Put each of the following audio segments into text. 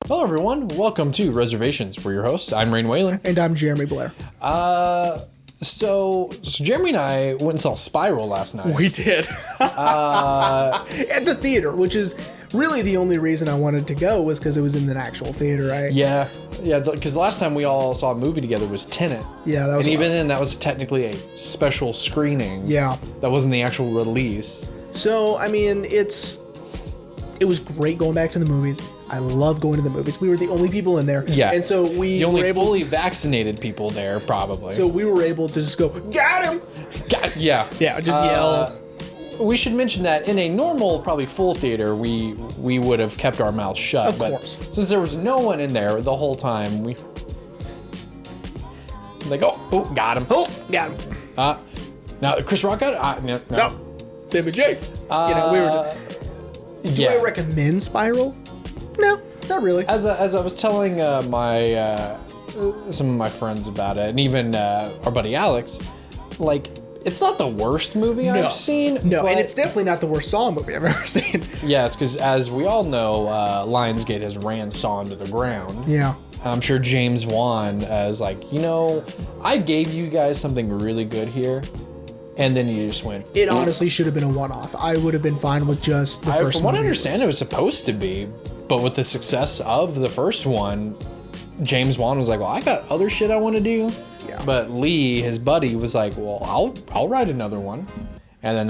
Hello, everyone. Welcome to Reservations. We're your hosts. I'm Rain Whalen. And I'm Jeremy Blair. So Jeremy and I went and saw Spiral last night. We did. At the theater, which is really the only reason I wanted to go was because it was in an actual theater, right? Yeah, because the last time we all saw a movie together was Tenet. Yeah, that was. And even then, that was technically a special screening. Yeah. That wasn't the actual release. So, I mean, it was great going back to the movies. I love going to the movies. We were the only people in there. Yeah. And so The only fully vaccinated people there, probably. So we were able to just go, got him! Yeah. Yeah, just yell. We should mention that in a normal, probably full theater, we would have kept our mouths shut. Of course. Since there was no one in there the whole time, we like, oh, got him. Oh, got him. Now Chris Rock got it. No. No. Sammy J. We were. Do I recommend Spiral? No, not really. As I was telling some of my friends about it, and even our buddy Alex, like, it's not the worst movie I've seen. No, and it's definitely not the worst Saw movie I've ever seen. Yes, because as we all know, Lionsgate has ran Saw into the ground. Yeah. I'm sure James Wan is like, I gave you guys something really good here, and then you just went. It honestly should have been a one-off. I would have been fine with just the first movie. From what I understand, it was supposed to be, but with the success of the first one, James Wan was like, well, I got other shit I want to do. Yeah. But Lee, his buddy, was like, well, I'll write another one. And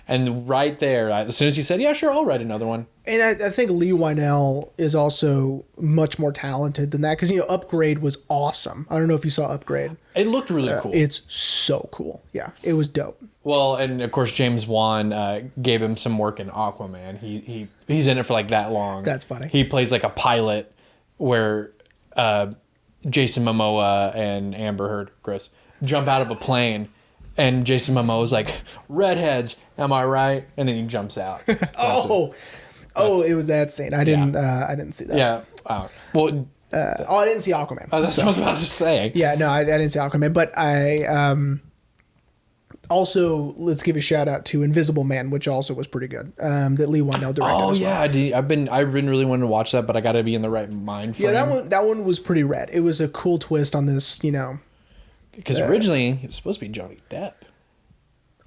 then right there, as soon as he said, yeah, sure, I'll write another one. And I think Lee Wynell is also much more talented than that because, Upgrade was awesome. I don't know if you saw Upgrade. It looked really cool. It's so cool. Yeah, it was dope. Well, and of course, James Wan gave him some work in Aquaman. He's in it for like that long. That's funny. He plays like a pilot where Jason Momoa and Amber Heard, gross, jump out of a plane. And Jason Momoa's like, redheads, am I right? And then he jumps out. It was that scene. I didn't see that. Yeah. Well. I didn't see Aquaman. That's what I was about to say. Yeah, no, I didn't see Aquaman, but I also, let's give a shout out to Invisible Man, which also was pretty good. That Lee Wynell directed. Oh as yeah, well. I've been really wanting to watch that, but I got to be in the right mind frame. Yeah, that one was pretty rad. It was a cool twist on this, Because originally it was supposed to be Johnny Depp.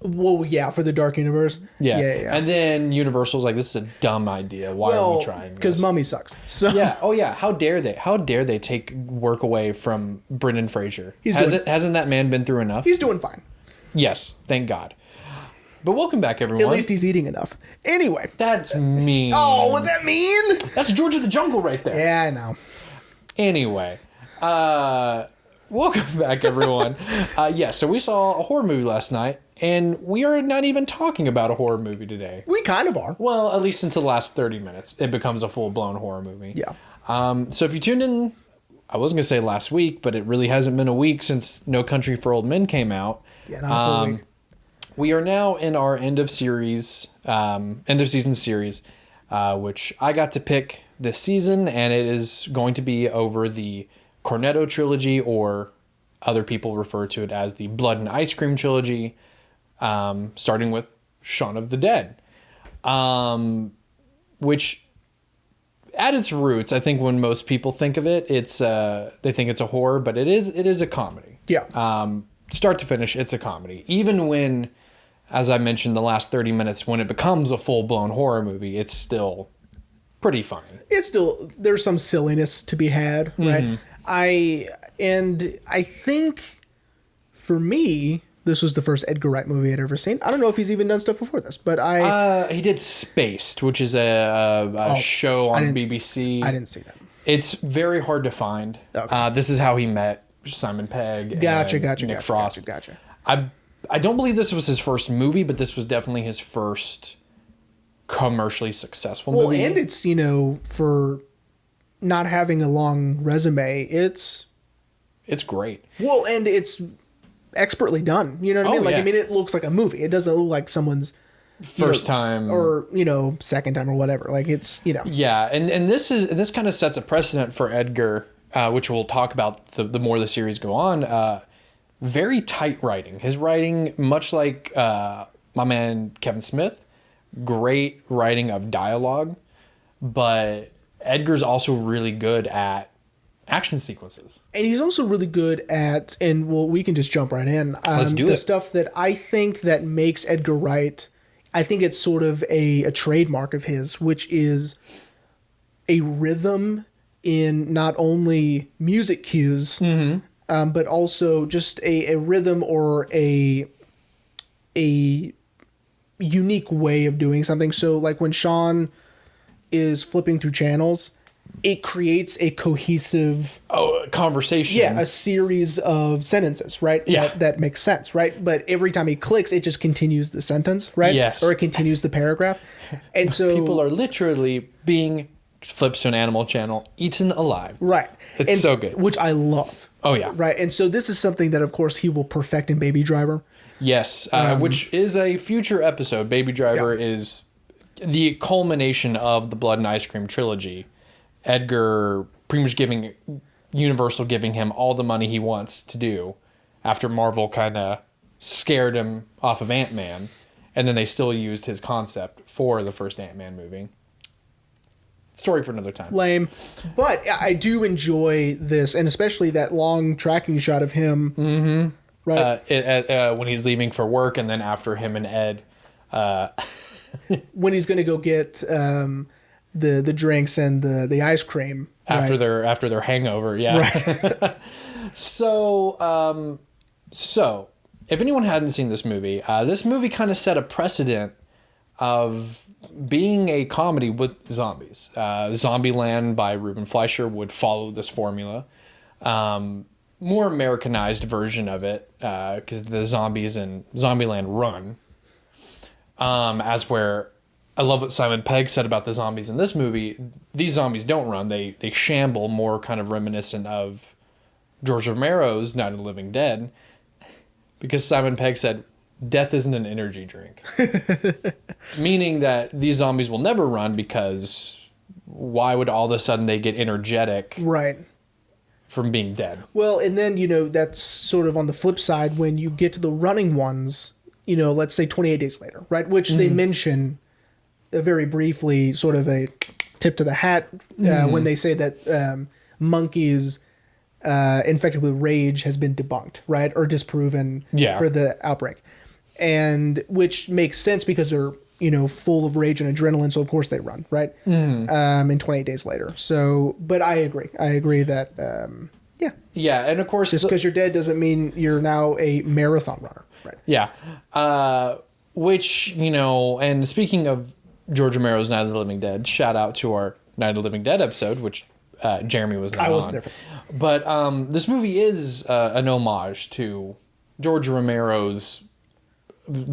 Well, yeah, for the Dark Universe. Yeah. And then Universal's like, this is a dumb idea. Why are we trying this? Because Mummy sucks. So yeah. Oh yeah. How dare they? How dare they take work away from Brendan Fraser? Hasn't that man been through enough? He's doing fine. Yes, thank God. But welcome back, everyone. At least he's eating enough. Anyway. That's mean. Oh, was that mean? That's George of the Jungle right there. Yeah, I know. Anyway. Welcome back, everyone. So we saw a horror movie last night, and we are not even talking about a horror movie today. We kind of are. Well, at least until the last 30 minutes, it becomes a full-blown horror movie. Yeah. So if you tuned in, I wasn't going to say last week, but it really hasn't been a week since No Country for Old Men came out. Yeah, not a full week. We are now in our end of season series, which I got to pick this season, and it is going to be over the Cornetto Trilogy, or other people refer to it as the Blood and Ice Cream Trilogy, starting with Shaun of the Dead, which at its roots, I think when most people think of it, it's they think it's a horror, but it is a comedy. Yeah. Start to finish, it's a comedy. Even when, as I mentioned, the last 30 minutes, when it becomes a full-blown horror movie, it's still pretty funny. There's some silliness to be had, right? Mm-hmm. I think for me, this was the first Edgar Wright movie I'd ever seen. I don't know if he's even done stuff before this, but he did Spaced, which is a show on BBC. I didn't see that. It's very hard to find. Okay. This is how he met Simon Pegg. Gotcha. Nick Frost. I don't believe this was his first movie, but this was definitely his first commercially successful movie. Well, and it's, for not having a long resume, it's great. Well, and it's expertly done. You know what I mean? Like, yeah. it looks like a movie. It doesn't look like someone's first time or second time or whatever. Like, it's Yeah, and this kind of sets a precedent for Edgar, which we'll talk about the more the series go on. Very tight writing. His writing, much like my man Kevin Smith, great writing of dialogue, but Edgar's also really good at action sequences. And he's also really good at, and well, we can just jump right in. Let's do the it. stuff that I think that makes Edgar Wright, I think it's sort of a trademark of his, which is a rhythm in not only music cues, but also just a rhythm or a unique way of doing something. So like when Shaun is flipping through channels, it creates a cohesive Conversation. Yeah, a series of sentences, right? Yeah. That makes sense, right? But every time he clicks, it just continues the sentence, right? Yes. Or it continues the paragraph. And so People are literally being flips to an animal channel, eaten alive. right. It's And- so good. Which I love. Oh, yeah. Right. And so this is something that of course he will perfect in Baby Driver. Yes, which is a future episode. Baby Driver is the culmination of the Blood and Ice Cream trilogy. Edgar pretty much giving Universal giving him all the money he wants to do after Marvel kind of scared him off of Ant-Man, and then they still used his concept for the first Ant-Man movie. Story for another time. Lame. But I do enjoy this, and especially that long tracking shot of him. Mm-hmm. Right. When he's leaving for work, and then after him and Ed. When he's going to go get the drinks and the ice cream. After right? their hangover, yeah. Right. So if anyone hadn't seen this movie kind of set a precedent of being a comedy with zombies. Zombieland by Ruben Fleischer would follow this formula. More Americanized version of it, because the zombies in Zombieland run. As where I love what Simon Pegg said about the zombies in this movie. These zombies don't run; they shamble, more kind of reminiscent of George Romero's Night of the Living Dead. Because Simon Pegg said, "Death isn't an energy drink," meaning that these zombies will never run because why would all of a sudden they get energetic Right. from being dead? Well, and then, that's sort of on the flip side when you get to the running ones, let's say 28 days later, right? Which they mention very briefly, sort of a tip to the hat, when they say that monkeys infected with rage has been debunked, right? Or disproven for the outbreak. And which makes sense because they're, full of rage and adrenaline. So of course they run, right? And 28 days later. So, but I agree. I agree that, Yeah, and of course... just because you're dead doesn't mean you're now a marathon runner. Right. Yeah. Which, and speaking of George Romero's Night of the Living Dead, shout out to our Night of the Living Dead episode, which Jeremy was not on. I wasn't there for that. But this movie is an homage to George Romero's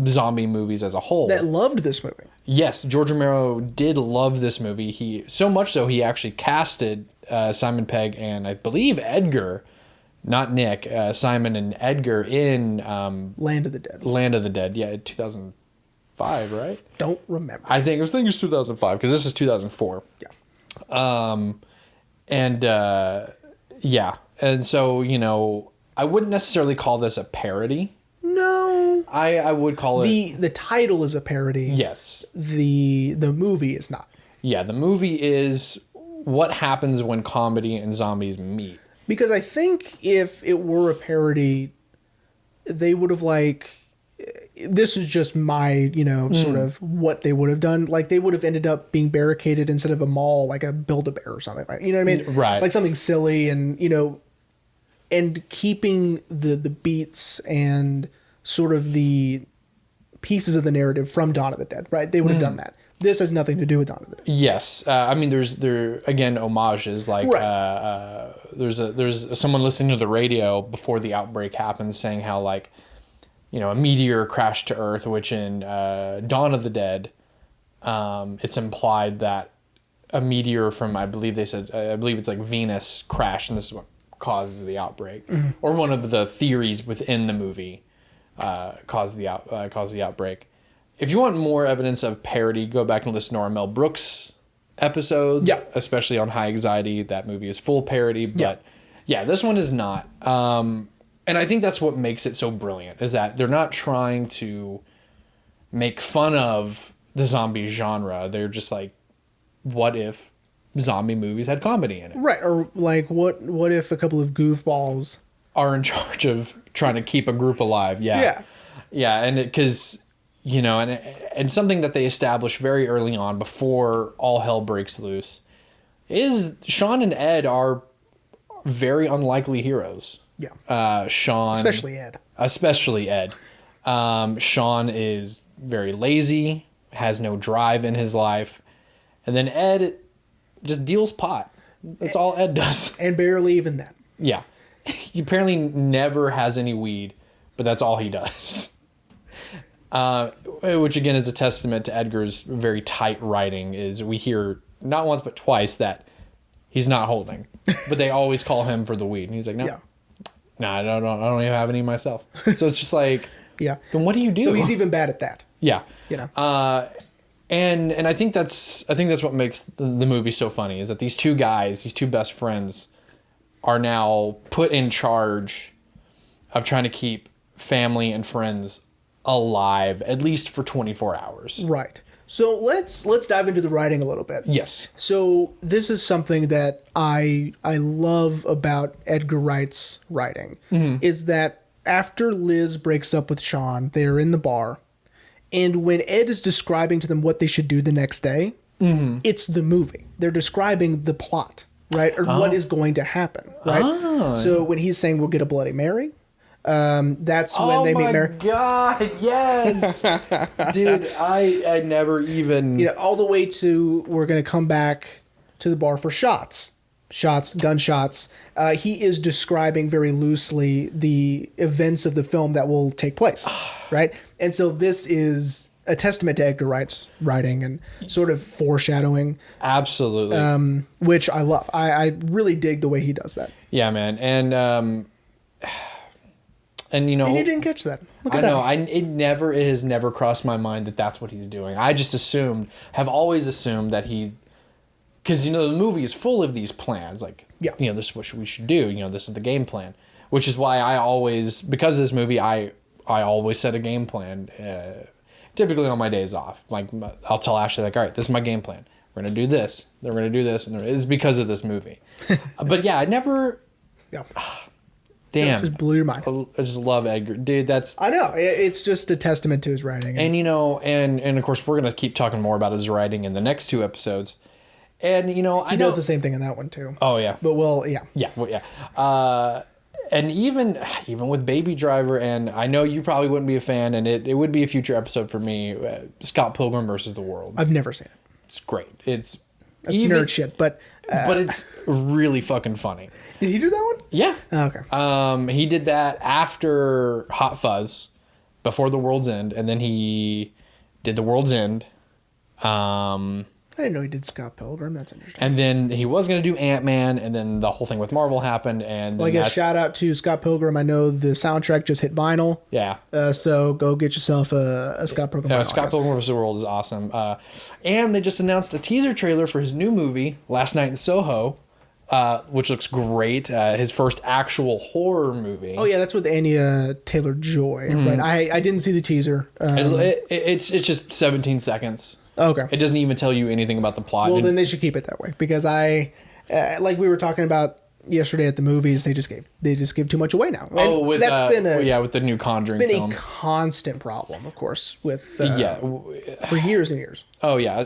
zombie movies as a whole. That loved this movie. Yes, George Romero did love this movie. He so much so he actually casted Simon Pegg and I believe Edgar, not Nick, Simon and Edgar in Land of the Dead. Land of the Dead. Yeah, 2005, right? Don't remember. I think it was 2005 because this is 2004. Yeah. And so I wouldn't necessarily call this a parody. No. I would call it the title is a parody. yes. The movie is not. Yeah, the movie is what happens when comedy and zombies meet. Because I think if it were a parody, they would have this is just my, sort of what they would have done. Like they would have ended up being barricaded instead of a mall, like a Build-A-Bear or something. You know what I mean? Right. Like something silly and, and keeping the beats and sort of the pieces of the narrative from Dawn of the Dead, right? They would have done that. This has nothing to do with Dawn of the Dead. Yes, I mean there again homages like Right. there's someone listening to the radio before the outbreak happens saying how a meteor crashed to Earth, which in Dawn of the Dead, it's implied that a meteor from I believe it's like Venus crashed and this is what causes the outbreak, or one of the theories within the movie caused the outbreak. If you want more evidence of parody, go back and listen to our Mel Brooks episodes, Yeah. especially on High Anxiety. That movie is full parody, but yeah, this one is not. And I think that's what makes it so brilliant, is that they're not trying to make fun of the zombie genre. They're just like, what if zombie movies had comedy in it. Right. Or like, what if a couple of goofballs Are in charge of trying to keep a group alive. Yeah. Yeah. Yeah. And because, you know, and something that they established very early on before all hell breaks loose is Shaun and Ed are very unlikely heroes. Yeah. Shaun. Especially Ed. Shaun is very lazy, has no drive in his life. And then Ed just deals pot. That's all Ed does. And barely even that. Yeah. He apparently never has any weed, but that's all he does. Which again is a testament to Edgar's very tight writing. Is we hear not once but twice that he's not holding, but they always call him for the weed, and he's like, no, Yeah. no, I don't even have any myself. So it's just like, Yeah. then what do you do? So he's even bad at that. Yeah. You know. And I think that's what makes the movie so funny is that these two guys, these two best friends, are now put in charge of trying to keep family and friends alive at least for 24 hours. Right. So let's dive into the writing a little bit. Yes. So this is something that I love about Edgar Wright's writing is that after Liz breaks up with Shaun, they're in the bar, and when Ed is describing to them what they should do the next day, it's the movie. They're describing the plot, right? Or what is going to happen, right? Oh. So when he's saying we'll get a Bloody Mary, that's when they meet Mary. Oh my God, yes. Dude, I never even... You know, all the way to we're going to come back to the bar for gunshots. He is describing very loosely the events of the film that will take place, right? And so this is a testament to Edgar Wright's writing and sort of foreshadowing. Absolutely. Which I love. I really dig the way he does that. Yeah, man. And you know, And you didn't catch that. Look at I know. that. It has never crossed my mind that that's what he's doing. I just have always assumed that because you know the movie is full of these plans, like Yeah. you know, this is what we should do. You know, this is the game plan, which is why because of this movie, I always set a game plan. Typically on my days off, like I'll tell Ashley, like, all right, this is my game plan. We're gonna do this. Then we're gonna do this, and it's because of this movie. But yeah, I never. Yeah. Damn. It just blew your mind. I just love Edgar. Dude, I know. It's just a testament to his writing. And you know, and of course we're going to keep talking more about his writing in the next two episodes. And you know, he does the same thing in that one too. Oh yeah. But yeah. Yeah, well, yeah. And even with Baby Driver, and I know you probably wouldn't be a fan, and it would be a future episode for me, Scott Pilgrim versus the World. I've never seen it. It's great. That's nerd shit, but it's really fucking funny. Did he do that one? Yeah. Oh, okay. He did that after Hot Fuzz, before The World's End, and then he did The World's End. I didn't know he did Scott Pilgrim. That's interesting. And then he was going to do Ant-Man, and then the whole thing with Marvel happened. And well, I guess shout out to Scott Pilgrim. I know the soundtrack just hit vinyl. Yeah. So go get yourself a Scott Pilgrim. Yeah, Scott Pilgrim vs. the World is awesome. And they just announced a teaser trailer for his new movie, Last Night in Soho, which looks great. His first actual horror movie. Oh yeah, that's with Anya Taylor-Joy. Right. I didn't see the teaser. It's just 17 seconds. Okay. It doesn't even tell you anything about the plot. Well, then they should keep it that way because like we were talking about yesterday at the movies, they just give too much away now. And with the new Conjuring it's been film. a constant problem, of course, with for years and years. Oh yeah.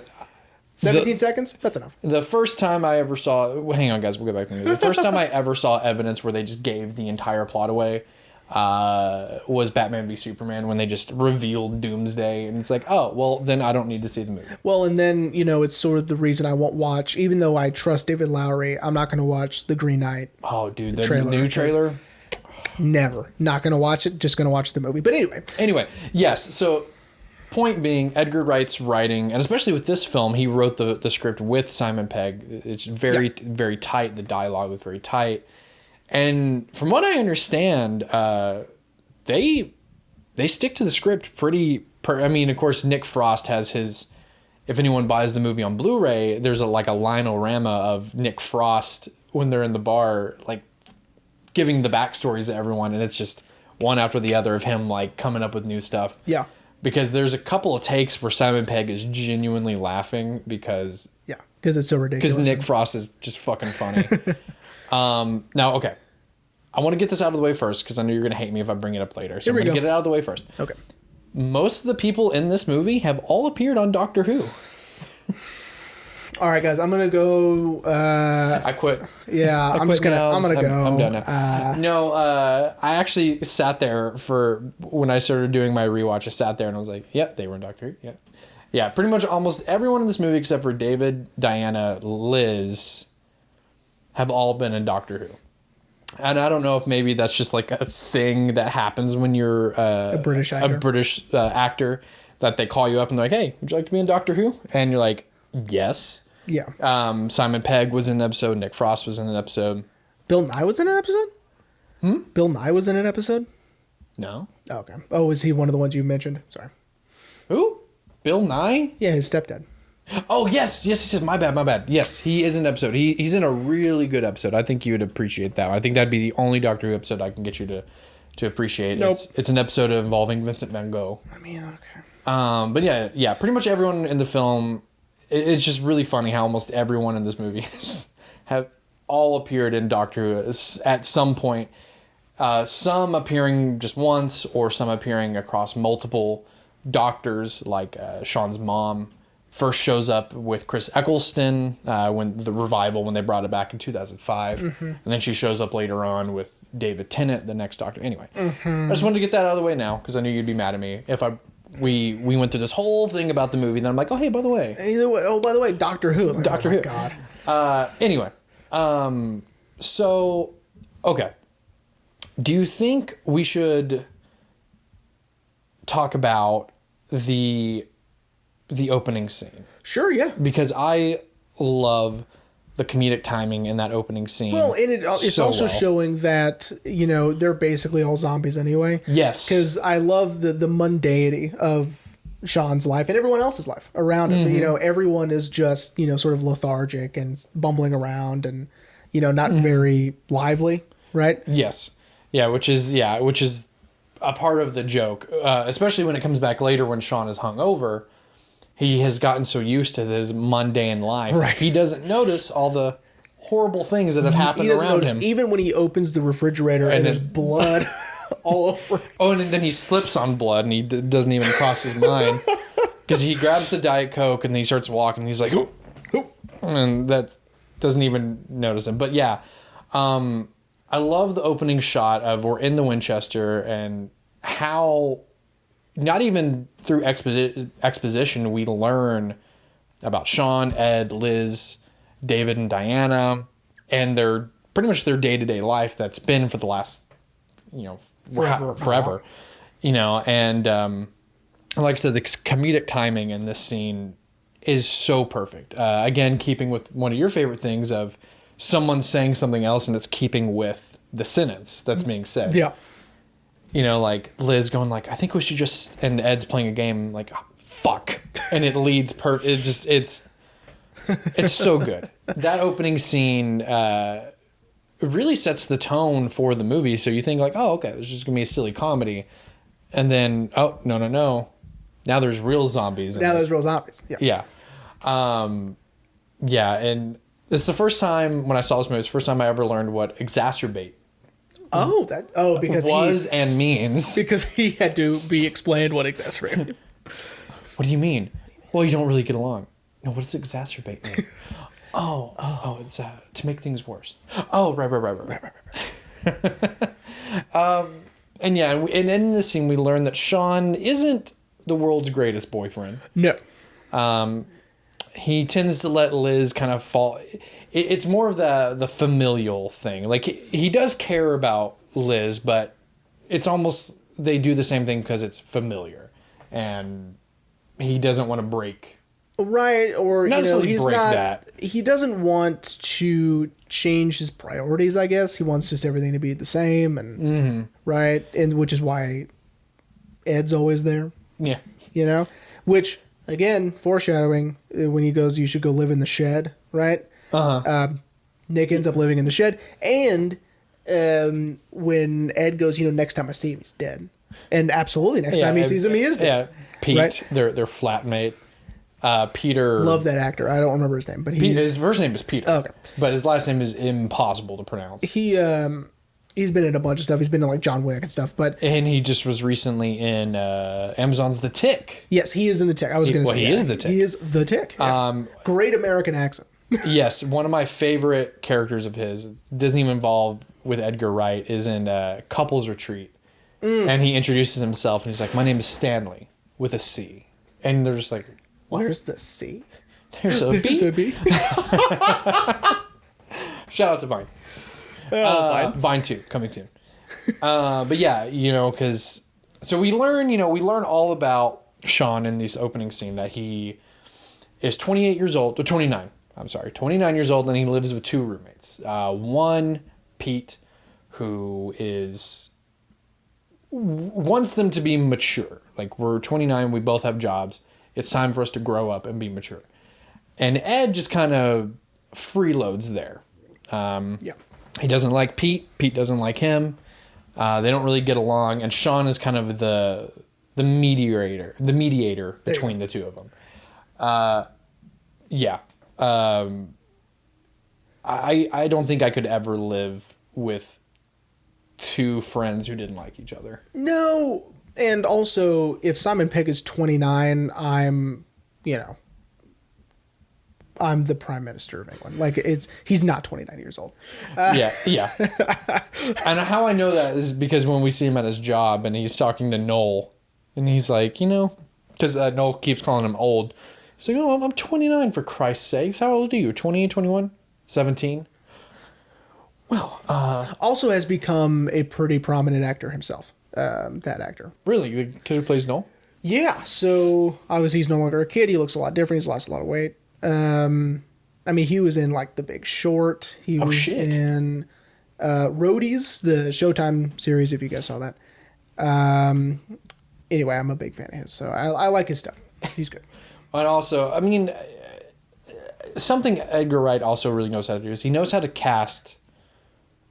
17 seconds? That's enough. The first time I ever saw... hang on, guys. We'll go back to the movie. The first time I ever saw evidence where they just gave the entire plot away was Batman v Superman, when they just revealed Doomsday. And it's like, oh, well, then I don't need to see the movie. Well, and then, it's sort of the reason I won't watch... Even though I trust David Lowery, I'm not going to watch The Green Knight. Oh, dude. The new trailer? Never. Not going to watch it. Just going to watch the movie. But anyway. Anyway, yes. So... point being, Edgar Wright's writing, and especially with this film, he wrote the script with Simon Pegg. It's very, very tight. The dialogue was very tight. And from what I understand, they stick to the script pretty... I mean, of course, Nick Frost has his... If anyone buys the movie on Blu-ray, there's a linorama of Nick Frost when they're in the bar, giving the backstories to everyone, and it's just one after the other of him, coming up with new stuff. Yeah. Because there's a couple of takes where Simon Pegg is genuinely laughing because Because it's so ridiculous. Because Nick Frost is just fucking funny. Now, okay. I want to get this out of the way first because I know you're going to hate me if I bring it up later. So I'm going to get it out of the way first. Okay. Most of the people in this movie have all appeared on Doctor Who. All right, guys, I'm going to go... I quit. Yeah, I'm going to go. I'm done now. No, I actually sat there when I started doing my rewatch, I sat there and I was like, yeah, they were in Doctor Who. Yeah. Yeah, pretty much almost everyone in this movie except for David, Diana, Liz have all been in Doctor Who. And I don't know if maybe that's just like a thing that happens when you're a British actor, that they call you up and they're like, hey, would you like to be in Doctor Who? And you're like, yes. Yeah. Simon Pegg was in an episode. Nick Frost was in an episode. Bill Nye was in an episode? Bill Nye was in an episode? No. Oh, okay. Oh, is he one of the ones you mentioned? Sorry. Who? Bill Nye? Yeah, his stepdad. Oh, yes. My bad. Yes, he is in an episode. He's in a really good episode. I think you would appreciate that. I think that'd be the only Doctor Who episode I can get you to appreciate. Nope. It's an episode involving Vincent van Gogh. I mean, okay. But yeah, pretty much everyone in the film, it's just really funny how almost everyone in this movie have all appeared in Doctor Who at some point. Some appearing just once, or some appearing across multiple doctors, like Sean's mom first shows up with Chris Eccleston when the revival, when they brought it back in 2005. And then she shows up later on with David Tennant, the next Doctor. Anyway, I just wanted to get that out of the way now because I knew you'd be mad at me if we went through this whole thing about the movie. And then I'm like, oh, hey, by the way. By the way, Doctor Who. Like, Doctor Who. God. Anyway, so, okay. Do you think we should talk about the opening scene? Sure, yeah. Because I love the comedic timing in that opening scene. Well, and it's so also showing that, they're basically all zombies anyway. Yes. Because I love the mundanity of Sean's life and everyone else's life around him. Everyone is just, sort of lethargic and bumbling around and, not very lively, right? Yes. Yeah, which is a part of the joke, especially when it comes back later when Shaun is hungover. He has gotten so used to his mundane life. Right. He doesn't notice all the horrible things that have happened around him. Even when he opens the refrigerator and there's blood all over. Oh, and then he slips on blood and he doesn't even cross his mind. Because he grabs the Diet Coke and then he starts walking and he's like, "Ooh, ooh," and that doesn't even notice him. But yeah, I love the opening shot of we're in the Winchester and how not even through exposition we learn about Shaun, Ed, Liz, David, and Diana, and their pretty much their day-to-day life that's been for the last, forever. And like I said, the comedic timing in this scene is so perfect. Again, keeping with one of your favorite things of someone saying something else and it's keeping with the sentence that's being said. Yeah. Like Liz going like, I think we should just, and Ed's playing a game like, oh, fuck. And it leads it's so good. That opening scene really sets the tone for the movie. So you think like, oh, okay, it's just going to be a silly comedy. And then, oh, no. Now there's real zombies. There's real zombies. Yeah. Yeah. And this is the first time when I saw this movie, it's the first time I ever learned what exacerbate because was and means. Because he had to be explained what exacerbate. What do you mean? Well, you don't really get along. No, what does exacerbate mean? Oh, it's to make things worse. Oh, right. And yeah, and in this scene we learn that Shaun isn't the world's greatest boyfriend. No. He tends to let Liz kind of fall. It's more of the familial thing. Like he does care about Liz, but it's almost they do the same thing because it's familiar, and he doesn't want to break. Right, or he's not. That. He doesn't want to change his priorities. I guess he wants just everything to be the same, and right, and which is why Ed's always there. Yeah, which again, foreshadowing when he goes, "You should go live in the shed," right? Nick ends up living in the shed, and when Ed goes, next time I see him, he's dead. And absolutely, next time he sees him, he is dead. Yeah, Pete, right? their flatmate. Peter. Love that actor. I don't remember his name, but His first name is Peter. Okay. But his last name is impossible to pronounce. He's been in a bunch of stuff. He's been in like John Wick and stuff. And he just was recently in Amazon's The Tick. Yes, he is in The Tick. I was going to say he is The Tick. He is The Tick. Yeah. Great American accent. Yes, one of my favorite characters of his doesn't even involve with Edgar Wright is in Couples Retreat. And he introduces himself and he's like, my name is Stanley with a C. And they're just like, what? Where's the C? There's a B. There's a B. Shout out to Vine. Vine 2 coming soon. But yeah, because so we learn all about Shaun in this opening scene that he is 28 years old, or 29. I'm sorry, 29 years old, and he lives with two roommates. One, Pete, who wants them to be mature. Like, we're 29, we both have jobs. It's time for us to grow up and be mature. And Ed just kind of freeloads there. Yeah. He doesn't like Pete. Pete doesn't like him. They don't really get along. And Shaun is kind of the mediator between the two of them. Yeah. I don't think I could ever live with two friends who didn't like each other. No. And also, if Simon Pegg is 29, I'm the Prime Minister of England. Like, he's not 29 years old. Yeah. And how I know that is because when we see him at his job and he's talking to Noel, and he's like, because Noel keeps calling him old. He's like, oh, I'm 29 for Christ's sakes. How old are you? 20, 21, 17? Well, also has become a pretty prominent actor himself. That actor. Really? The kid who plays Noel? Yeah. So obviously he's no longer a kid. He looks a lot different. He's lost a lot of weight. He was in like The Big Short. He was in Roadies, the Showtime series, if you guys saw that. Anyway, I'm a big fan of his, so I like his stuff. He's good. And also, something Edgar Wright also really knows how to do is he knows how to cast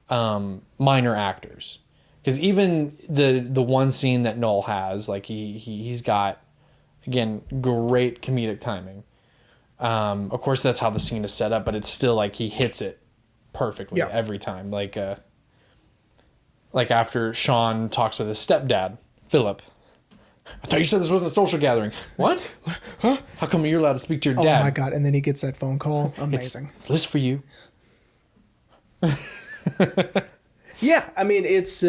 minor actors. Because even the one scene that Noel has, like he's got, again, great comedic timing. Of course, that's how the scene is set up, but it's still like he hits it perfectly every time. Like after Shaun talks with his stepdad, Philip. I thought you said this wasn't a social gathering. What? Huh? How come you're allowed to speak to your dad? Oh my God. And then he gets that phone call. Amazing. It's Liz for you. Yeah. It's,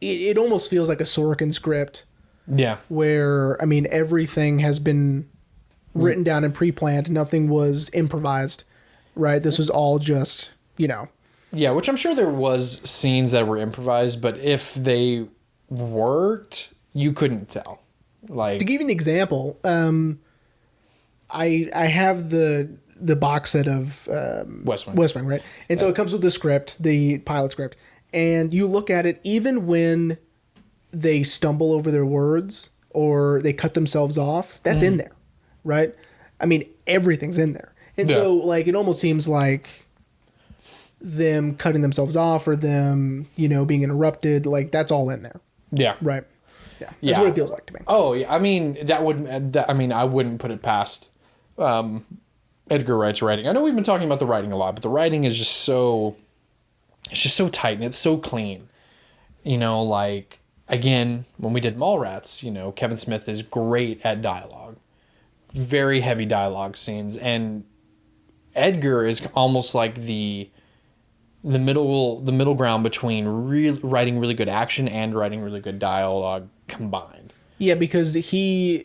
it almost feels like a Sorkin script. Yeah. Where, everything has been written down and pre-planned. Nothing was improvised, right? This was all just, Yeah, which I'm sure there was scenes that were improvised, but if they worked, you couldn't tell. Like, to give you an example, I have the box set of West Wing, right? And so it comes with the script, the pilot script, and you look at it, even when they stumble over their words or they cut themselves off, that's in there, right? Everything's in there. And so, like, it almost seems like them cutting themselves off or them, being interrupted, like, that's all in there. Yeah. Right. Yeah. That's what it feels like to me. Oh, yeah. I wouldn't put it past Edgar Wright's writing. I know we've been talking about the writing a lot, but the writing is just so tight and it's so clean. Like, again, when we did Mallrats, Kevin Smith is great at dialogue. Very heavy dialogue scenes. And Edgar is almost like the middle ground between writing really good action and writing really good dialogue combined. Yeah, because again,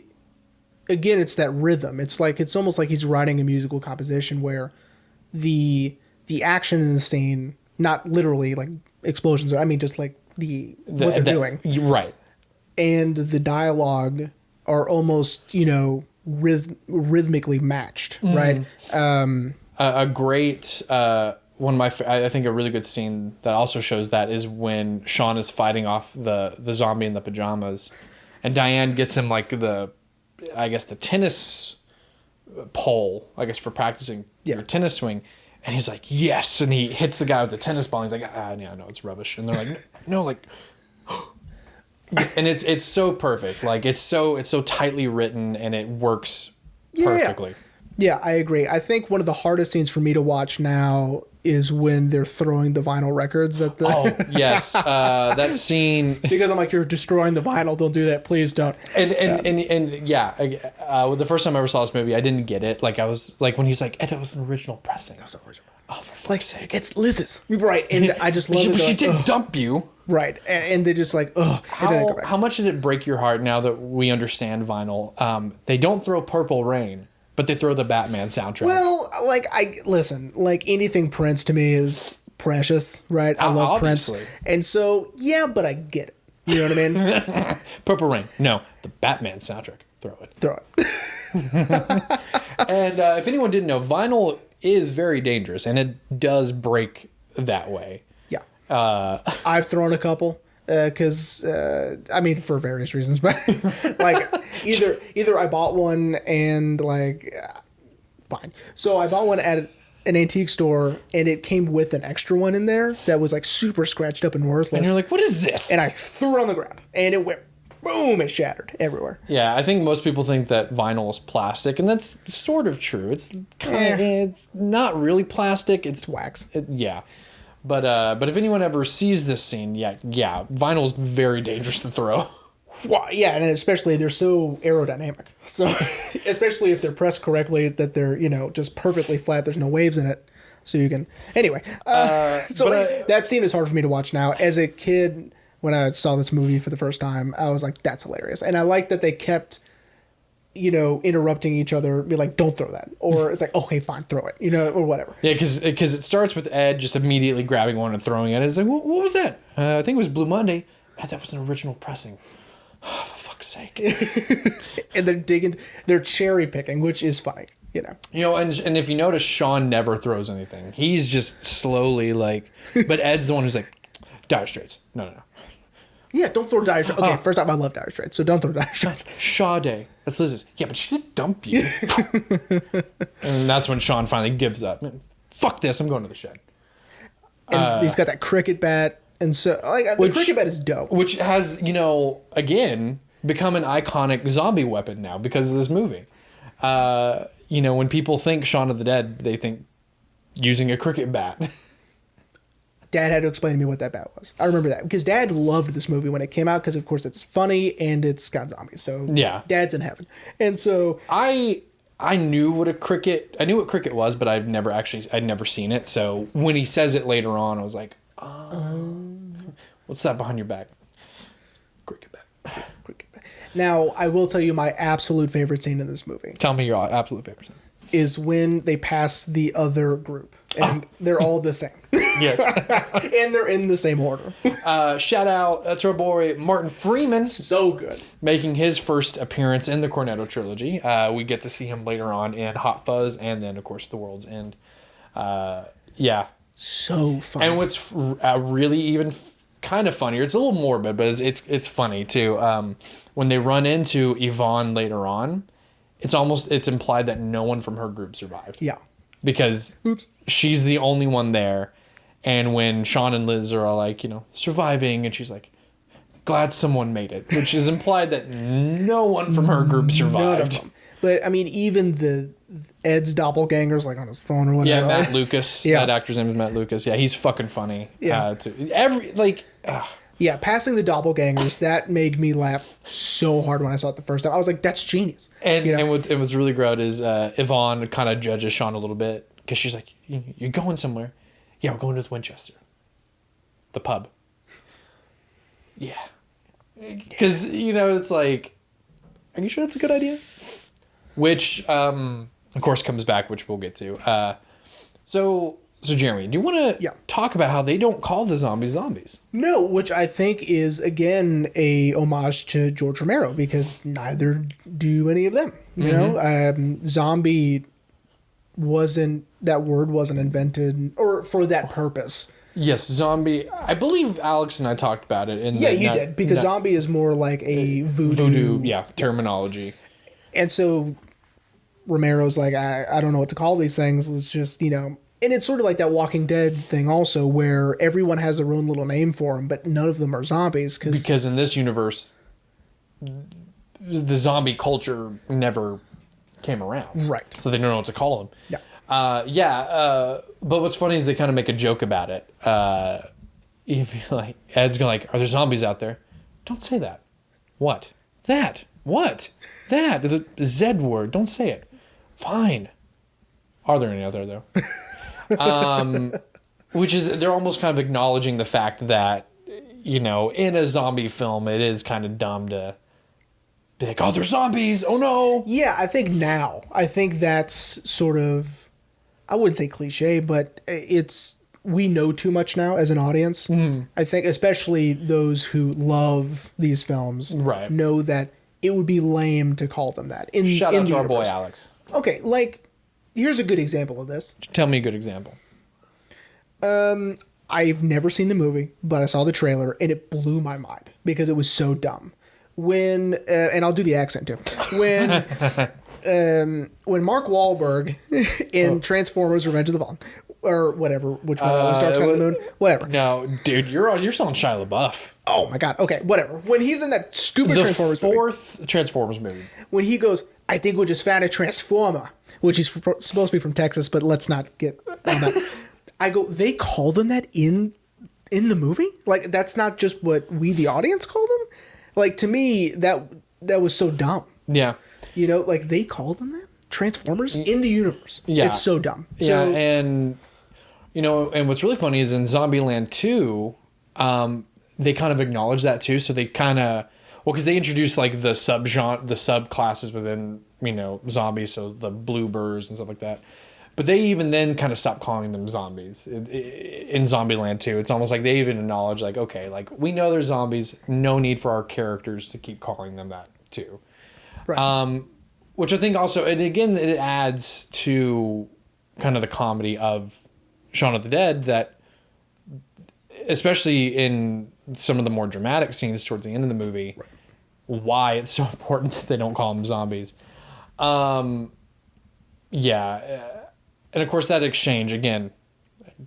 it's that rhythm. It's almost like he's writing a musical composition where the action in the scene, not literally like explosions, just like what they're doing. Right. And the dialogue are almost, rhythmically matched, right? A great... I think a really good scene that also shows that is when Shaun is fighting off the zombie in the pajamas, and Diane gets him like the tennis pole, for practicing your tennis swing, and he's like, yes, and he hits the guy with the tennis ball, and he's like, yeah, no, it's rubbish, and they're like, no, like, and it's so perfect, like it's so tightly written, and it works perfectly. Yeah, I agree. I think one of the hardest scenes for me to watch now is when they're throwing the vinyl records at the... Oh, yes. That scene. Because I'm like, you're destroying the vinyl. Don't do that. Please don't. And yeah, the first time I ever saw this movie, I didn't get it. Like, I was like, when he's like, Ed, it was an original pressing. That was an original. Oh, for fuck's sake. It's Liz's. Right. And I just love it. She did dump you. Right. And they just like, ugh. How much did it break your heart now that we understand vinyl? They don't throw Purple Rain, but they throw the Batman soundtrack. Well, like, listen, like anything Prince to me is precious, right? I love obviously. Prince. And so, yeah, but I get it. You know what I mean? Purple Rain. No, the Batman soundtrack. Throw it. Throw it. And if anyone didn't know, vinyl is very dangerous, and it does break that way. Yeah. I've thrown a couple. Because I mean, for various reasons, but like either I bought one and like fine. So I bought one at an antique store and it came with an extra one in there that was like super scratched up and worthless. And you're like, what is this? And I threw it on the ground and it went boom, it shattered everywhere. Yeah, I think most people think that vinyl is plastic, and that's sort of true. It's it's not really plastic. It's wax. Yeah. But if anyone ever sees this scene, yeah, vinyl's very dangerous to throw. Well, yeah, and especially they're so aerodynamic. So especially if they're pressed correctly, that they're just perfectly flat. There's no waves in it, so you can. Anyway, that scene is hard for me to watch now. As a kid, when I saw this movie for the first time, I was like, "That's hilarious," and I like that they kept. Interrupting each other, be like, don't throw that. Or it's like, okay, fine, throw it, or whatever. Yeah, because it starts with Ed just immediately grabbing one and throwing it. It's like, what was that? I think it was Blue Monday. That was an original pressing. Oh, for fuck's sake. And they're cherry picking, which is funny, And if you notice, Shaun never throws anything. He's just slowly like, but Ed's the one who's like, Dire Straits. No. Yeah, don't throw Dire Straits. Okay, first off, I love Dire Straits, so don't throw Dire Straits. Sade. That's Liz's. Yeah, but she did dump you. And that's when Shaun finally gives up. Fuck this, I'm going to the shed. And he's got that cricket bat, and so the cricket bat is dope. Which has, again, become an iconic zombie weapon now because of this movie. When people think Shaun of the Dead, they think using a cricket bat. Dad had to explain to me what that bat was. I remember that because Dad loved this movie when it came out because, of course, it's funny and it's got zombies. So yeah, Dad's in heaven. And so I knew what cricket was, but I'd never seen it. So when he says it later on, I was like, what's that behind your back? Cricket bat. Now, I will tell you my absolute favorite scene in this movie. Tell me your absolute favorite scene. Is when they pass the other group and they're all the same. Yes. And they're in the same order. Shout out to our boy Martin Freeman. So good. Making his first appearance in the Cornetto trilogy. We get to see him later on in Hot Fuzz and then, of course, The World's End. Yeah. So fun. And what's really even kind of funnier, it's a little morbid, but it's funny too. When they run into Yvonne later on, it's implied that no one from her group survived. Yeah. Because she's the only one there. And when Shaun and Liz are all like, surviving, and she's like, glad someone made it, which is implied that no one from her group survived. None of them. But I mean, even Ed's doppelgangers, like on his phone or whatever. Yeah, Matt Lucas. Yeah. That actor's name is Matt Lucas. Yeah, he's fucking funny. Yeah. Yeah, passing the doppelgangers, that made me laugh so hard when I saw it the first time. I was like, that's genius. And what's really great is Yvonne kind of judges Shaun a little bit because she's like, you're going somewhere. Yeah, we're going to Winchester. The pub. Yeah. Because, it's like, are you sure that's a good idea? Which, of course, comes back, which we'll get to. So Jeremy, do you want to talk about how they don't call the zombies zombies? No, which I think is, again, a homage to George Romero, because neither do any of them. Zombie that word wasn't invented or for that purpose. Yes, zombie. I believe Alex and I talked about it. You did, because zombie is more like a voodoo terminology. And so Romero's like, I don't know what to call these things. Let's just, and it's sort of like that Walking Dead thing also, where everyone has their own little name for them, but none of them are zombies. Because in this universe, the zombie culture never came around. Right. So they don't know what to call him. Yeah. But what's funny is they kind of make a joke about it. You'd be like, Ed's going like, are there zombies out there? Don't say that. What? That. What? That. The Z word. Don't say it. Fine. Are there any out there, though? Which is, they're almost kind of acknowledging the fact that, you know, in a zombie film, it is kind of dumb to be like, oh, there's zombies. Oh, no. Yeah, I think that's sort of, I wouldn't say cliche, but we know too much now as an audience. I think especially those who love these films know that it would be lame to call them that. Shout out to our boy Alex. Okay, like, here's a good example of this. Tell me a good example. I've never seen the movie, but I saw the trailer, and it blew my mind because it was so dumb. When, and I'll do the accent too. When Mark Wahlberg in Transformers: Revenge of the Fallen, or whatever, which one that was, Dark Side of the Moon, whatever. No, dude, you're selling Shia LaBeouf. Oh my god. Okay, whatever. When he's in that stupid Transformers movie. The fourth Transformers movie. When he goes, I think we just found a Transformer, which he's supposed to be from Texas, but let's not get on that. I go, they called them that in the movie? Like, that's not just what we, the audience, call them? Like, to me, that was so dumb. Yeah. You know, like, they called them that? Transformers in the universe. Yeah. It's so dumb. Yeah, and, you know, and what's really funny is in Zombieland 2, they kind of acknowledge that, too. So they kind of, well, because they introduce, like, the subclasses within, you know, zombies, so the bluebirds and stuff like that. But they even then kind of stopped calling them zombies in Zombieland 2. It's almost like they even acknowledge, like, okay, like, we know they're zombies. No need for our characters to keep calling them that, too. Right. Which I think also, and again, it adds to kind of the comedy of Shaun of the Dead that, especially in some of the more dramatic scenes towards the end of the movie, why it's so important that they don't call them zombies. And of course, that exchange, again,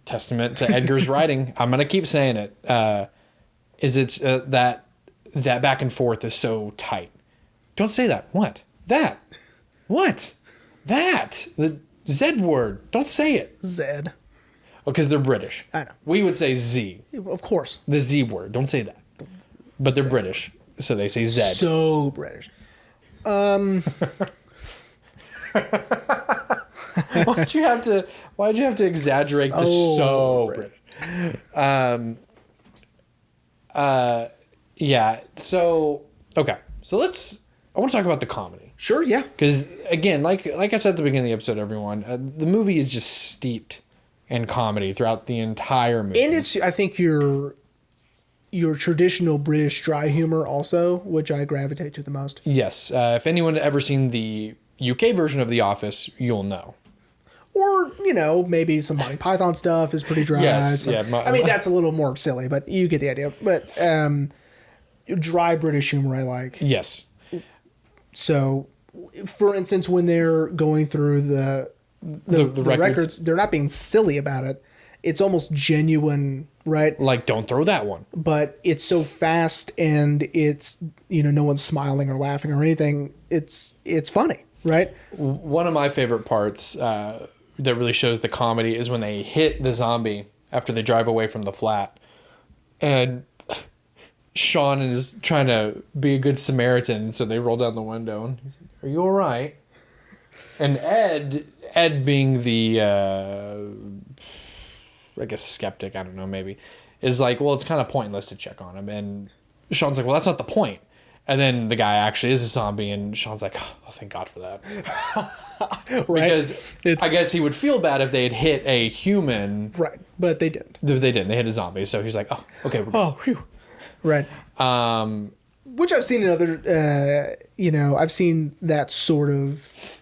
testament to Edgar's writing, I'm going to keep saying it, is that back and forth is so tight. Don't say that. What? That. What? That. The Z word. Don't say it. Zed. Because they're British. I know. We would say Z. Of course. The Z word. Don't say that. But they're British, so they say Z. So British. Why'd you have to exaggerate the so British? Yeah. So okay. So I want to talk about the comedy. Sure. Yeah. Because again, like I said at the beginning of the episode, everyone, the movie is just steeped in comedy throughout the entire movie. And it's, I think, your traditional British dry humor also, which I gravitate to the most. Yes. If anyone had ever seen the UK version of The Office, you'll know. Or, you know, maybe some Monty Python stuff is pretty dry. Yes, yeah. I mean, that's a little more silly, but you get the idea. But dry British humor I like. Yes. So, for instance, when they're going through the records, they're not being silly about it. It's almost genuine, right? Like, don't throw that one. But it's so fast and it's, you know, no one's smiling or laughing or anything. It's funny, right? One of my favorite parts that really shows the comedy is when they hit the zombie after they drive away from the flat. And Shaun is trying to be a good Samaritan, so they roll down the window and he's like, "Are you all right?" And Ed being the I guess skeptic, I don't know, maybe, is like, well, it's kind of pointless to check on him. And Shaun's like, well, that's not the point. And then the guy actually is a zombie, and Shaun's like, oh, thank God for that. Right? Because I guess he would feel bad if they had hit a human. Right, but they didn't. They didn't. They hit a zombie. So he's like, oh, okay. Oh, phew. Right. Which I've seen in other, I've seen that sort of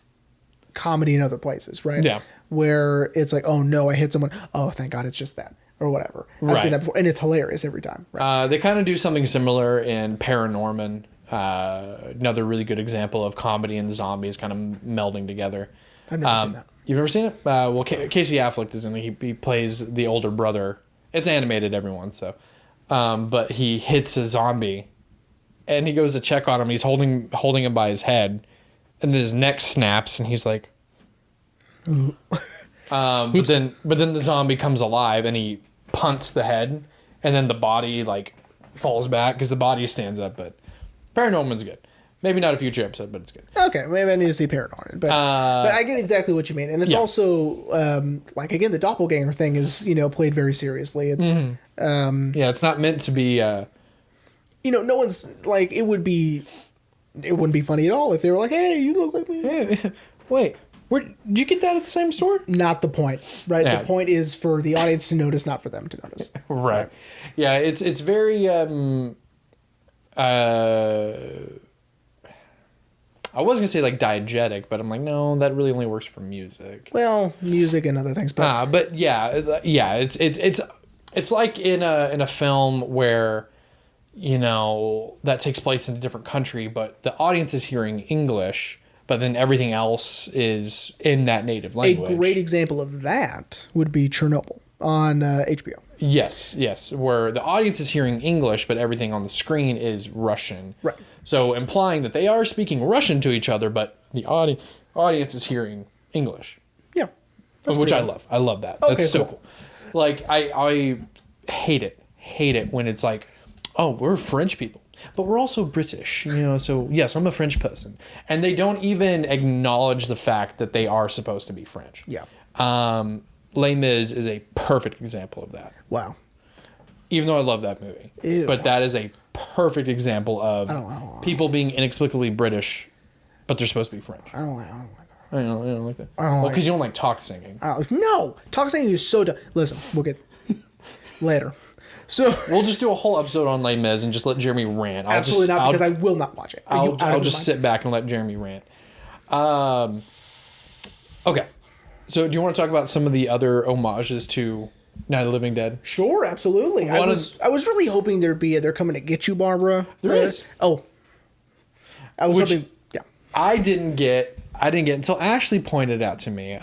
comedy in other places, right? Yeah. Where it's like, oh no, I hit someone. Oh, thank God, it's just that, or whatever. I've seen that before, and it's hilarious every time. Right? They kind of do something similar in Paranorman. Another really good example of comedy and zombies kind of melding together. I've never seen that. You've never seen it? Well, Casey Affleck is in it. He plays the older brother. It's animated, everyone. So, but he hits a zombie, and he goes to check on him. He's holding him by his head, and then his neck snaps, and he's like, but then the zombie comes alive, and he punts the head, and then the body like falls back because the body stands up. But Paranorman's good. Maybe not a future episode, but it's good. Okay, maybe I need to see Paranorman, but I get exactly what you mean, and it's also like again the doppelganger thing is played very seriously. It's it's not meant to be. No one's like it wouldn't be funny at all if they were like, hey, you look like me. Hey, wait, did you get that at the same store? Not the point, right? Yeah. The point is for the audience to notice, not for them to notice. Right. Yeah, it's very I was gonna say like diegetic, but I'm like, no, that really only works for music. Well, music and other things, but it's like in a film where that takes place in a different country, but the audience is hearing English, but then everything else is in that native language. A great example of that would be Chernobyl on HBO. Yes, where the audience is hearing English, but everything on the screen is Russian. Right. So implying that they are speaking Russian to each other, but the audience is hearing English. Yeah. Which I love. I love that. Okay, That's so cool. Like, I hate it when it's like, oh, we're French people, but we're also British, so yes, I'm a French person. And they don't even acknowledge the fact that they are supposed to be French. Yeah. Les Mis is a perfect example of that. Wow. Even though I love that movie. Ew. But that is a perfect example of people being inexplicably British, but they're supposed to be French. I don't like that. I don't like that. I don't because you don't like talk singing. No! Talk singing is so dumb. Listen, we'll get later. So we'll just do a whole episode on Les Mis and just let Jeremy rant. Absolutely not, because I will not watch it. I'll just sit back and let Jeremy rant. Okay. So do you want to talk about some of the other homages to Night of the Living Dead? Sure, absolutely. I was really hoping there'd be They're Coming to Get You, Barbara. There is. Oh. I was hoping, yeah. I didn't get until Ashley pointed it out to me.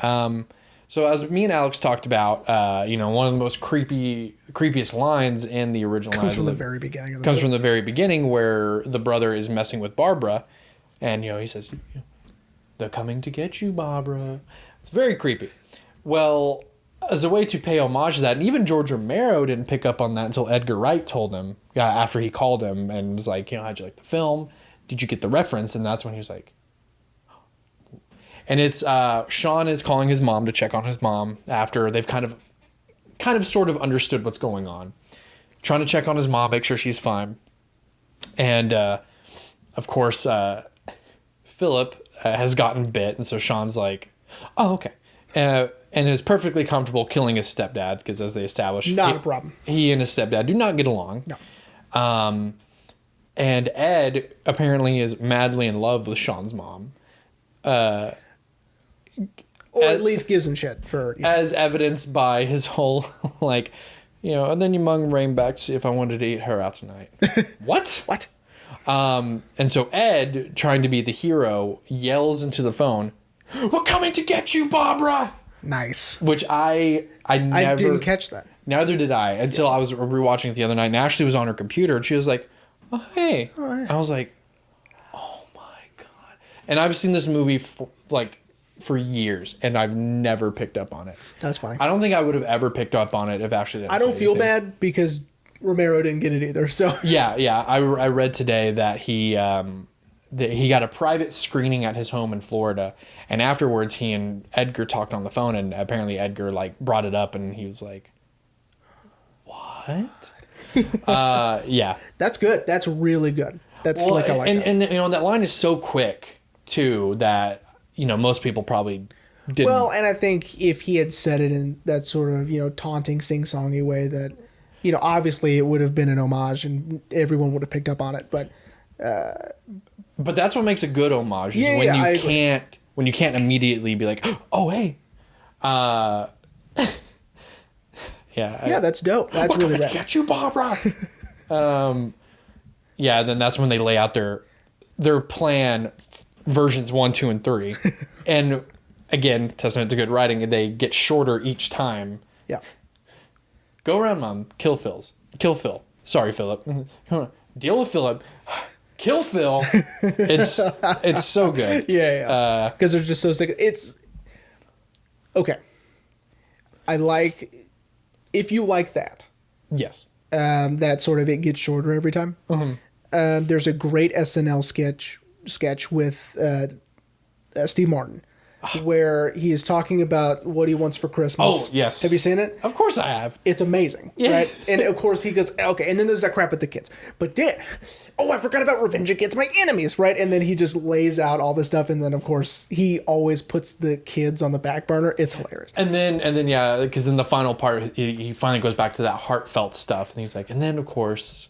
So as me and Alex talked about, one of the most creepiest lines in the original comes from the very beginning. Comes from the very beginning, where the brother is messing with Barbara, and he says, "They're coming to get you, Barbara." It's very creepy. Well, as a way to pay homage to that, and even George Romero didn't pick up on that until Edgar Wright told him, after he called him and was like, how'd you like the film? Did you get the reference? And that's when he was like, and it's Shaun is calling his mom to check on his mom after they've kind of sort of understood what's going on, trying to check on his mom, make sure she's fine. And of course, Philip has gotten bit, and so Shaun's like, oh, okay. And is perfectly comfortable killing his stepdad, because as they establish, not a problem. He and his stepdad do not get along. No. And Ed apparently is madly in love with Shaun's mom. Or at least gives him shit for... As evidenced by his whole, and then you mung Rain back to see if I wanted to eat her out tonight. What? What? And so Ed, trying to be the hero, yells into the phone, "We're coming to get you, Barbara!" Nice. Which I never... didn't catch that. Neither did I, until I was rewatching it the other night, and Ashley was on her computer, and she was like, oh, hey. I was like, oh my God. And I've seen this movie for years, and I've never picked up on it. That's funny. I don't think I would have ever picked up on it if Ashley didn't I don't say feel anything. bad because Romero didn't get it either, so... Yeah. I read today that he got a private screening at his home in Florida, and afterwards he and Edgar talked on the phone, and apparently Edgar brought it up, and he was like, what? Yeah. That's good. That's really good. That's slick. I like that. And that line is so quick too that most people probably didn't. Well, and I think if he had said it in that sort of taunting, sing-songy way, that obviously it would have been an homage and everyone would have picked up on it. But that's what makes a good homage is when you can't immediately be like, oh hey, yeah, that's dope. That's really rad. Get you, Barbara. Yeah, then that's when they lay out their plan, versions 1, 2, and 3, and again, testament to good writing. They get shorter each time. Yeah. Go around, Mom. Kill Phil. Sorry, Philip. Deal with Philip. kill Phil. It's so good. Yeah. Because they're just so sick. It's okay. I like if you like that. Yes. That sort of it gets shorter every time. There's a great SNL sketch with Steve Martin, where he is talking about what he wants for Christmas. Oh, yes. Have you seen it? Of course I have. It's amazing, right? And of course he goes, okay, and then there's that crap with the kids. But Dad, I forgot about revenge against my enemies, right? And then he just lays out all this stuff, and then of course he always puts the kids on the back burner. It's hilarious. And then yeah, because in the final part, he finally goes back to that heartfelt stuff, and he's like, and then of course...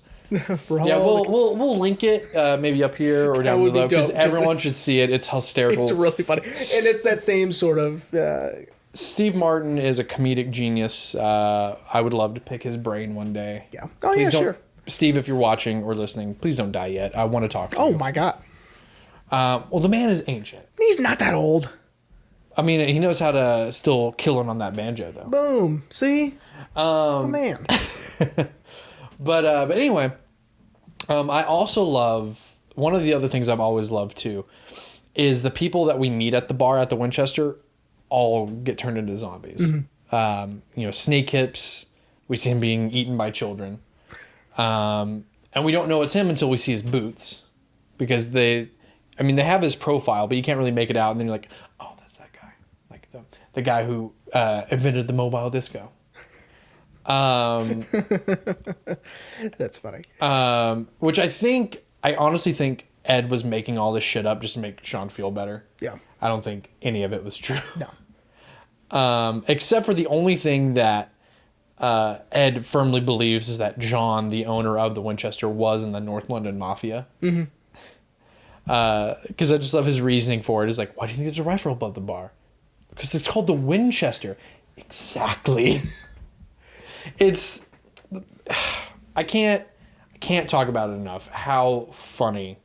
we'll link it maybe up here or down below because everyone should see it. It's hysterical. It's really funny, and it's that same sort of. Steve Martin is a comedic genius. I would love to pick his brain one day. Yeah. Oh yeah, sure. Steve, if you're watching or listening, please don't die yet. I want to talk to you. Oh my God. Well, the man is ancient. He's not that old. I mean, he knows how to still kill it on that banjo though. Boom. See. Oh man. But anyway, I also love, one of the other things I've always loved too is the people that we meet at the bar at the Winchester all get turned into zombies. Snake Hips, we see him being eaten by children. And we don't know it's him until we see his boots because they have his profile, but you can't really make it out. And then you're like, oh, that's that guy. Like the guy who invented the mobile disco. That's funny. Which I honestly think Ed was making all this shit up just to make Shaun feel better. Yeah. I don't think any of it was true. No. Except for the only thing that Ed firmly believes is that John, the owner of the Winchester, was in the North London Mafia. Because I just love his reasoning for it. Is like, why do you think there's a rifle above the bar? Because it's called the Winchester. Exactly. It's, I can't talk about it enough how funny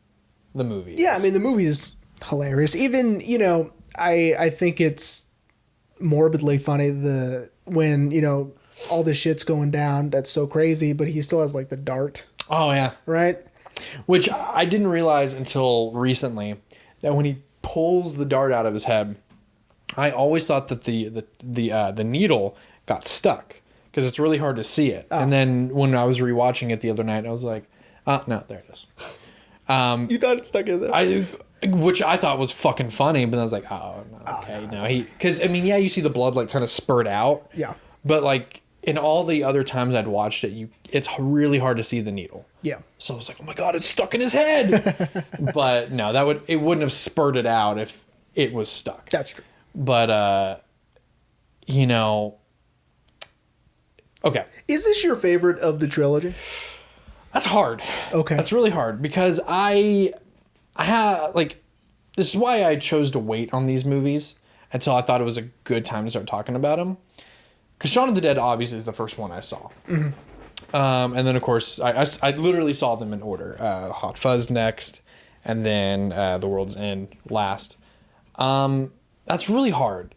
the movie is. Yeah, I mean the movie is hilarious. Even I think it's morbidly funny when all this shit's going down that's so crazy, but he still has like the dart. Oh yeah, right. Which I didn't realize until recently that when he pulls the dart out of his head, I always thought that the needle got stuck. Because it's really hard to see it. And then when I was rewatching it the other night, I was like, no, there it is. You thought it stuck in there? Which I thought was fucking funny, but I was like, oh, no, okay. No, because, you see the blood like kind of spurt out. Yeah. But like in all the other times I'd watched it, it's really hard to see the needle. Yeah. So I was like, oh my God, it's stuck in his head. But no, it wouldn't have spurted out if it was stuck. That's true. But, okay. Is this your favorite of the trilogy? That's hard. Okay. That's really hard because I have this is why I chose to wait on these movies until I thought it was a good time to start talking about them. Because Shaun of the Dead obviously is the first one I saw. And then of course I literally saw them in order. Hot Fuzz next, and then The World's End last. That's really hard.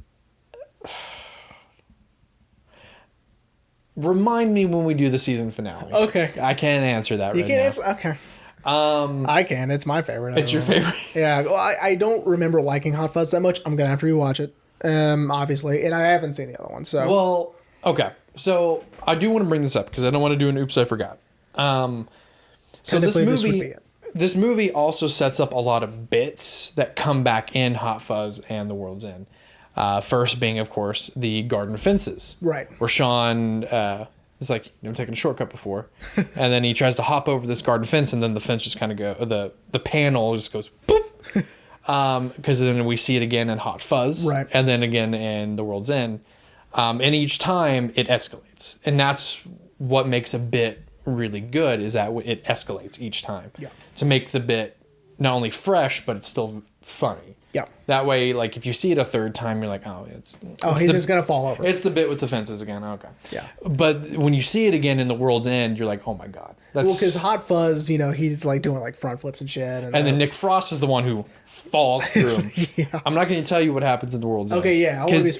Remind me when we do the season finale. Okay. I can't answer that right now. You can't answer? Okay. I can. It's my favorite. It's your favorite? Yeah. Well, I don't remember liking Hot Fuzz that much. I'm going to have to rewatch it, obviously. And I haven't seen the other one, so... Well, okay. So, I do want to bring this up, because I don't want to do an oops, I forgot. So this movie also sets up a lot of bits that come back in Hot Fuzz and The World's End. First being, of course, the garden fences. Right. Where Shaun is like, you've never taken a shortcut before. And then he tries to hop over this garden fence, and then the fence just kind of the panel just goes boop. Because then we see it again in Hot Fuzz. Right. And then again in The World's End. And each time it escalates. And that's what makes a bit really good, is that it escalates each time. Yeah. To make the bit not only fresh, but it's still funny. Yeah. That way, if you see it a third time, you're like, oh, it's he's just gonna fall over. It's the bit with the fences again. Okay. Yeah. But when you see it again in The World's End, you're like, oh my God. Because Hot Fuzz, he's doing front flips and shit. And then Nick Frost is the one who falls through him. Yeah. I'm not going to tell you what happens in The World's End. Okay, yeah. Because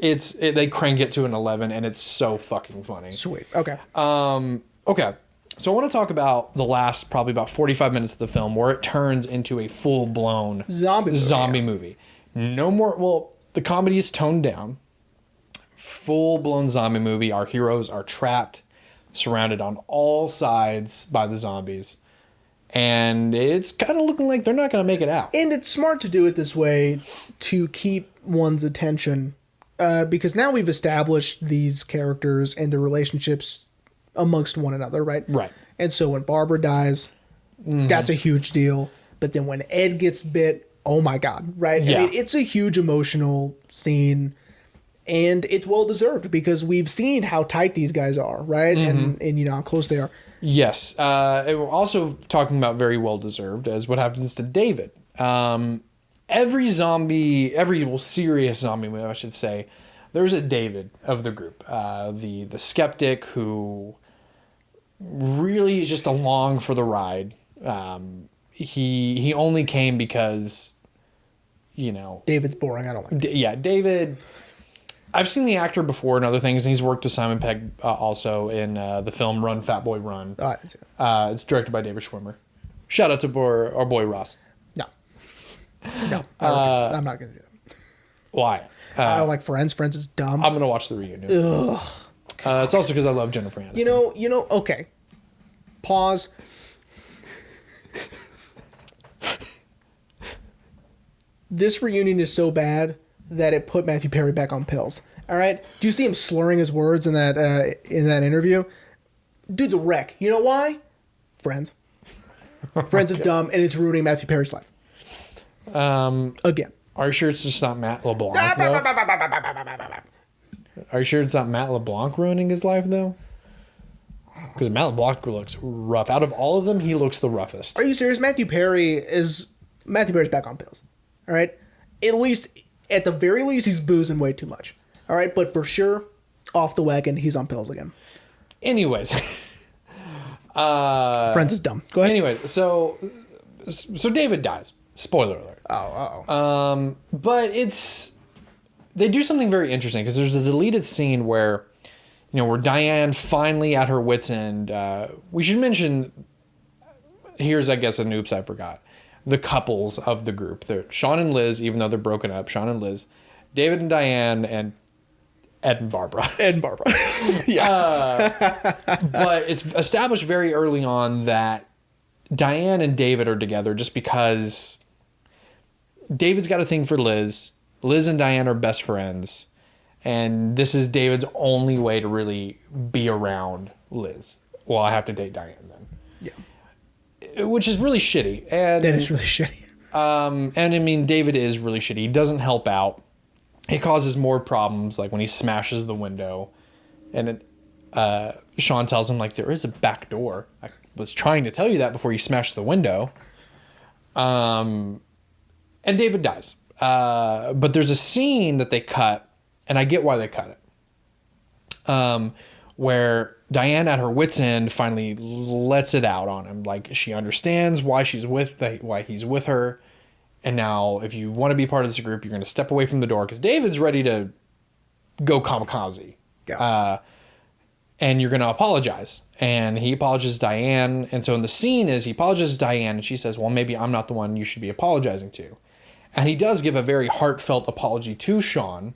they crank it to an 11, and it's so fucking funny. Sweet. Okay. Okay. So I want to talk about the last probably about 45 minutes of the film where it turns into a full-blown zombie movie. No more, well, the comedy is toned down. Full-blown zombie movie. Our heroes are trapped, surrounded on all sides by the zombies. And it's kind of looking like they're not going to make it out. And it's smart to do it this way to keep one's attention. Because now we've established these characters and their relationships amongst one another, right? Right. And so when Barbara dies, that's a huge deal. But then when Ed gets bit, oh my God, right? Yeah. I mean, it's a huge emotional scene. And it's well deserved because we've seen how tight these guys are, right? And you know how close they are. Yes. And we're also talking about very well deserved as what happens to David. Every serious zombie movie, I should say, there's a David of the group. The skeptic who really is just along for the ride. He only came because, you know... David's boring. I don't like it. David... I've seen the actor before in other things, and he's worked with Simon Pegg also in the film Run, Fat Boy, Run. Oh, I didn't see that. It's directed by David Schwimmer. Shout out to our boy Ross. No, I'm not going to do that. Why? I don't like Friends. Friends is dumb. I'm going to watch the reunion. Ugh. It's also because I love Jennifer Aniston. You know, okay. Pause. This reunion is so bad that it put Matthew Perry back on pills. All right? Do you see him slurring his words in that interview? Dude's a wreck. You know why? Friends. Friends is dumb, and it's ruining Matthew Perry's life. Again. Are you sure it's just not Matt LeBlanc, though? Are you sure it's not Matt LeBlanc ruining his life, though? Because Matt LeBlanc looks rough. Out of all of them, he looks the roughest. Are you serious? Matthew Perry's back on pills. All right? At the very least, he's boozing way too much. All right? But for sure, off the wagon, he's on pills again. Anyways. Friends is dumb. Go ahead. Anyway, so David dies. Spoiler alert. But they do something very interesting because there's a deleted scene where Diane finally at her wit's end. We should mention, here's I guess an oops I forgot. The couples of the group. They're Shaun and Liz, even though they're broken up. Shaun and Liz, David and Diane, and Ed and Barbara. Yeah. But it's established very early on that Diane and David are together just because David's got a thing for Liz. Liz and Diane are best friends. And this is David's only way to really be around Liz. Well, I have to date Diane then. Yeah. Which is really shitty. And that is really shitty. And I mean, David is really shitty. He doesn't help out. He causes more problems, like when he smashes the window. And Shaun tells him, like, there is a back door. I was trying to tell you that before you smashed the window. And David dies. But there's a scene that they cut, and I get why they cut it. Where Diane at her wit's end finally lets it out on him. Like, she understands why he's with her. And now if you want to be part of this group, you're going to step away from the door because David's ready to go kamikaze. Yeah. And you're going to apologize. And he apologizes to Diane. And so in the scene is he apologizes to Diane and she says, well, maybe I'm not the one you should be apologizing to. And he does give a very heartfelt apology to Shaun.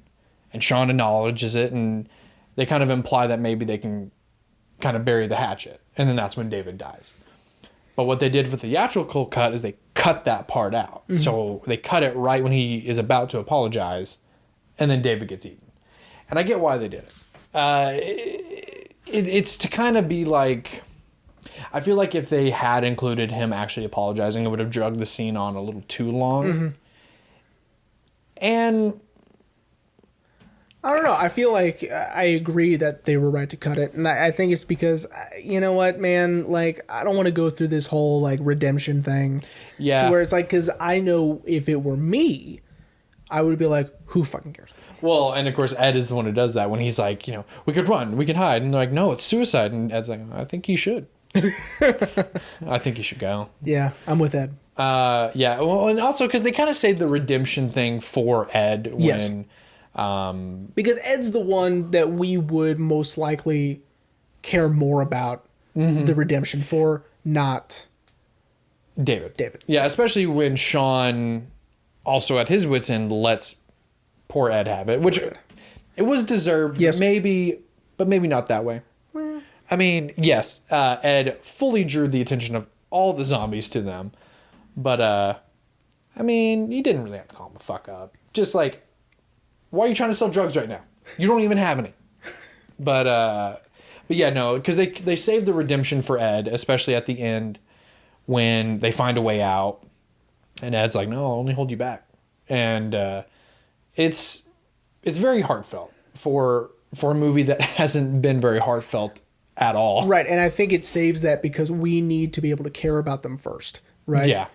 And Shaun acknowledges it. And they kind of imply that maybe they can kind of bury the hatchet. And then that's when David dies. But what they did with the theatrical cut is they cut that part out. Mm-hmm. So they cut it right when he is about to apologize. And then David gets eaten. And I get why they did it. It's to kind of be like... I feel like if they had included him actually apologizing, it would have dragged the scene on a little too long. Mm-hmm. And... I don't know. I feel like I agree that they were right to cut it. And I think it's because, you know what, man? Like, I don't want to go through this whole, like, redemption thing. Yeah. To where it's like, because I know if it were me, I would be like, who fucking cares? Well, and of course, Ed is the one who does that when he's like, we could run, we can hide. And they're like, no, it's suicide. And Ed's like, I think he should. I think he should go. Yeah, I'm with Ed. Yeah. Well, and also because they kind of saved the redemption thing for Ed when... Yes. Because Ed's the one that we would most likely care more about the redemption for, not David. David. Yeah, especially when Shaun, also at his wits' end, lets poor Ed have it, which it was deserved. Yes. But maybe not that way. Well, I mean, yes, Ed fully drew the attention of all the zombies to them, but I mean, you didn't really have to call him a fuck up. Just like, why are you trying to sell drugs right now? You don't even have any. But yeah, no, because they saved the redemption for Ed, especially at the end when they find a way out, and Ed's like, "No, I'll only hold you back," and it's very heartfelt for a movie that hasn't been very heartfelt at all. right, and I think it saves that because we need to be able to care about them first, right? Yeah.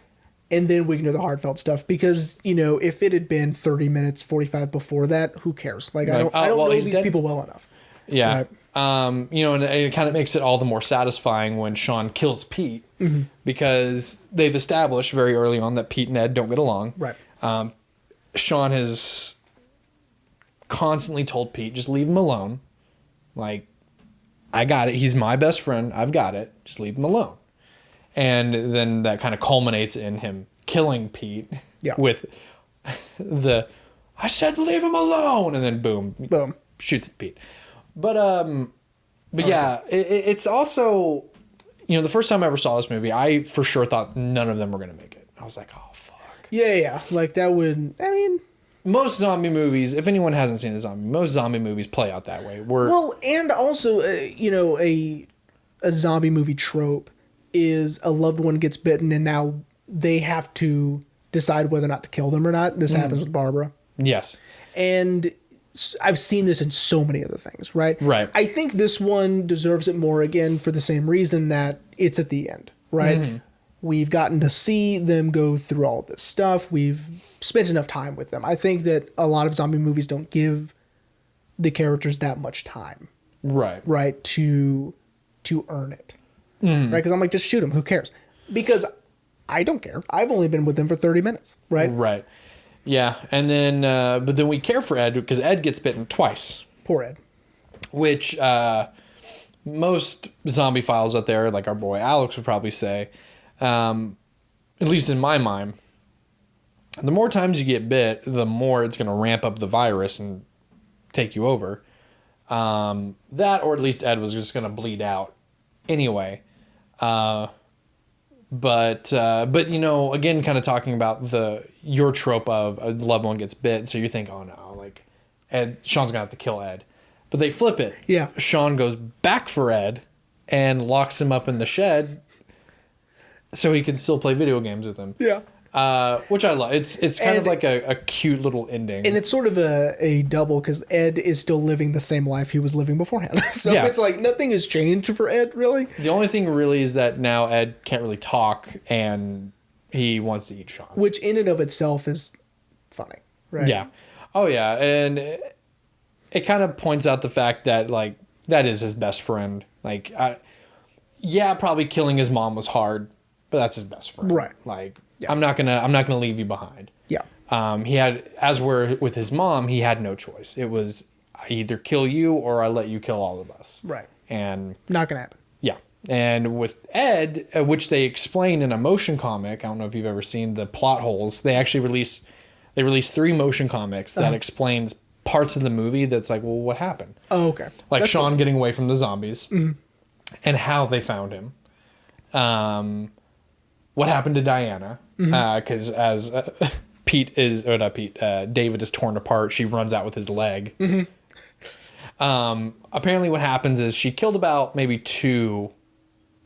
And then we can do the heartfelt stuff because, if it had been 30 minutes, 45 before that, who cares? Like, I don't know these people well enough. Yeah. Right? And it kind of makes it all the more satisfying when Shaun kills Pete because they've established very early on that Pete and Ed don't get along. Right. Shaun has constantly told Pete, just leave him alone. Like, I got it. He's my best friend. I've got it. Just leave him alone. And then that kind of culminates in him killing Pete with I said leave him alone, and then boom, shoots at Pete. But yeah, it's also, the first time I ever saw this movie, I for sure thought none of them were gonna make it. I was like, oh fuck. Yeah. Like that would, I mean, most zombie movies, if anyone hasn't seen a zombie, most zombie movies play out that way. And also, a zombie movie trope is a loved one gets bitten and now they have to decide whether or not to kill them or not. This happens with Barbara. Yes. And I've seen this in so many other things, right? Right. I think this one deserves it more, again, for the same reason that it's at the end, right? Mm-hmm. We've gotten to see them go through all of this stuff. We've spent enough time with them. I think that a lot of zombie movies don't give the characters that much time. Right. Right, to earn it. Right? Because I'm like, just shoot them. Who cares? Because I don't care. I've only been with them for 30 minutes. Right? Right. Yeah. And then, but then we care for Ed because Ed gets bitten twice. Poor Ed. Which most zombie files out there, like our boy Alex would probably say, at least in my mind, the more times you get bit, the more it's going to ramp up the virus and take you over. That, or at least Ed was just going to bleed out anyway. But again, kind of talking about your trope of a loved one gets bit, so you think, oh no, like Shaun's gonna have to kill Ed, but they flip it. Yeah, Shaun goes back for Ed and locks him up in the shed, so he can still play video games with him. Yeah. Which I love. It's kind of like a cute little ending. And it's sort of a double because Ed is still living the same life he was living beforehand. So it's like nothing has changed for Ed, really. The only thing really is that now Ed can't really talk and he wants to eat Shaun. Which in and of itself is funny, right? Yeah. Oh, yeah. And it kind of points out the fact that, like, that is his best friend. Like, probably killing his mom was hard, but that's his best friend. Right. Like... Yeah. I'm not gonna leave you behind. Yeah. He had, as were with his mom, he had no choice. It was, I either kill you or I let you kill all of us. Right. And not gonna happen. Yeah. And with Ed, which they explain in a motion comic, I don't know if you've ever seen the plot holes. They actually release 3 motion comics that explains parts of the movie. That's like, well, what happened? Oh, okay. Like that's Shaun getting away from the zombies, and how they found him. What happened to Diana? Because as David is torn apart, she runs out with his leg. Apparently what happens is she killed about maybe 2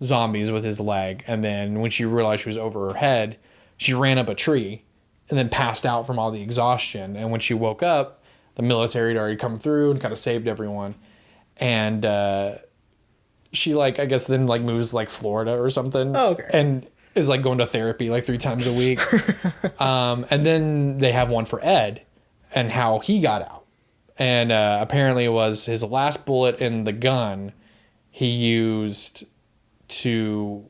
zombies with his leg, and then when she realized she was over her head, she ran up a tree and then passed out from all the exhaustion. And when she woke up, the military had already come through and kind of saved everyone. And she, like, I guess then, like, moves, like, Florida or something. Oh, okay. And is, like, going to therapy, like, 3 times a week. And then they have one for Ed and how he got out. And apparently it was his last bullet in the gun he used to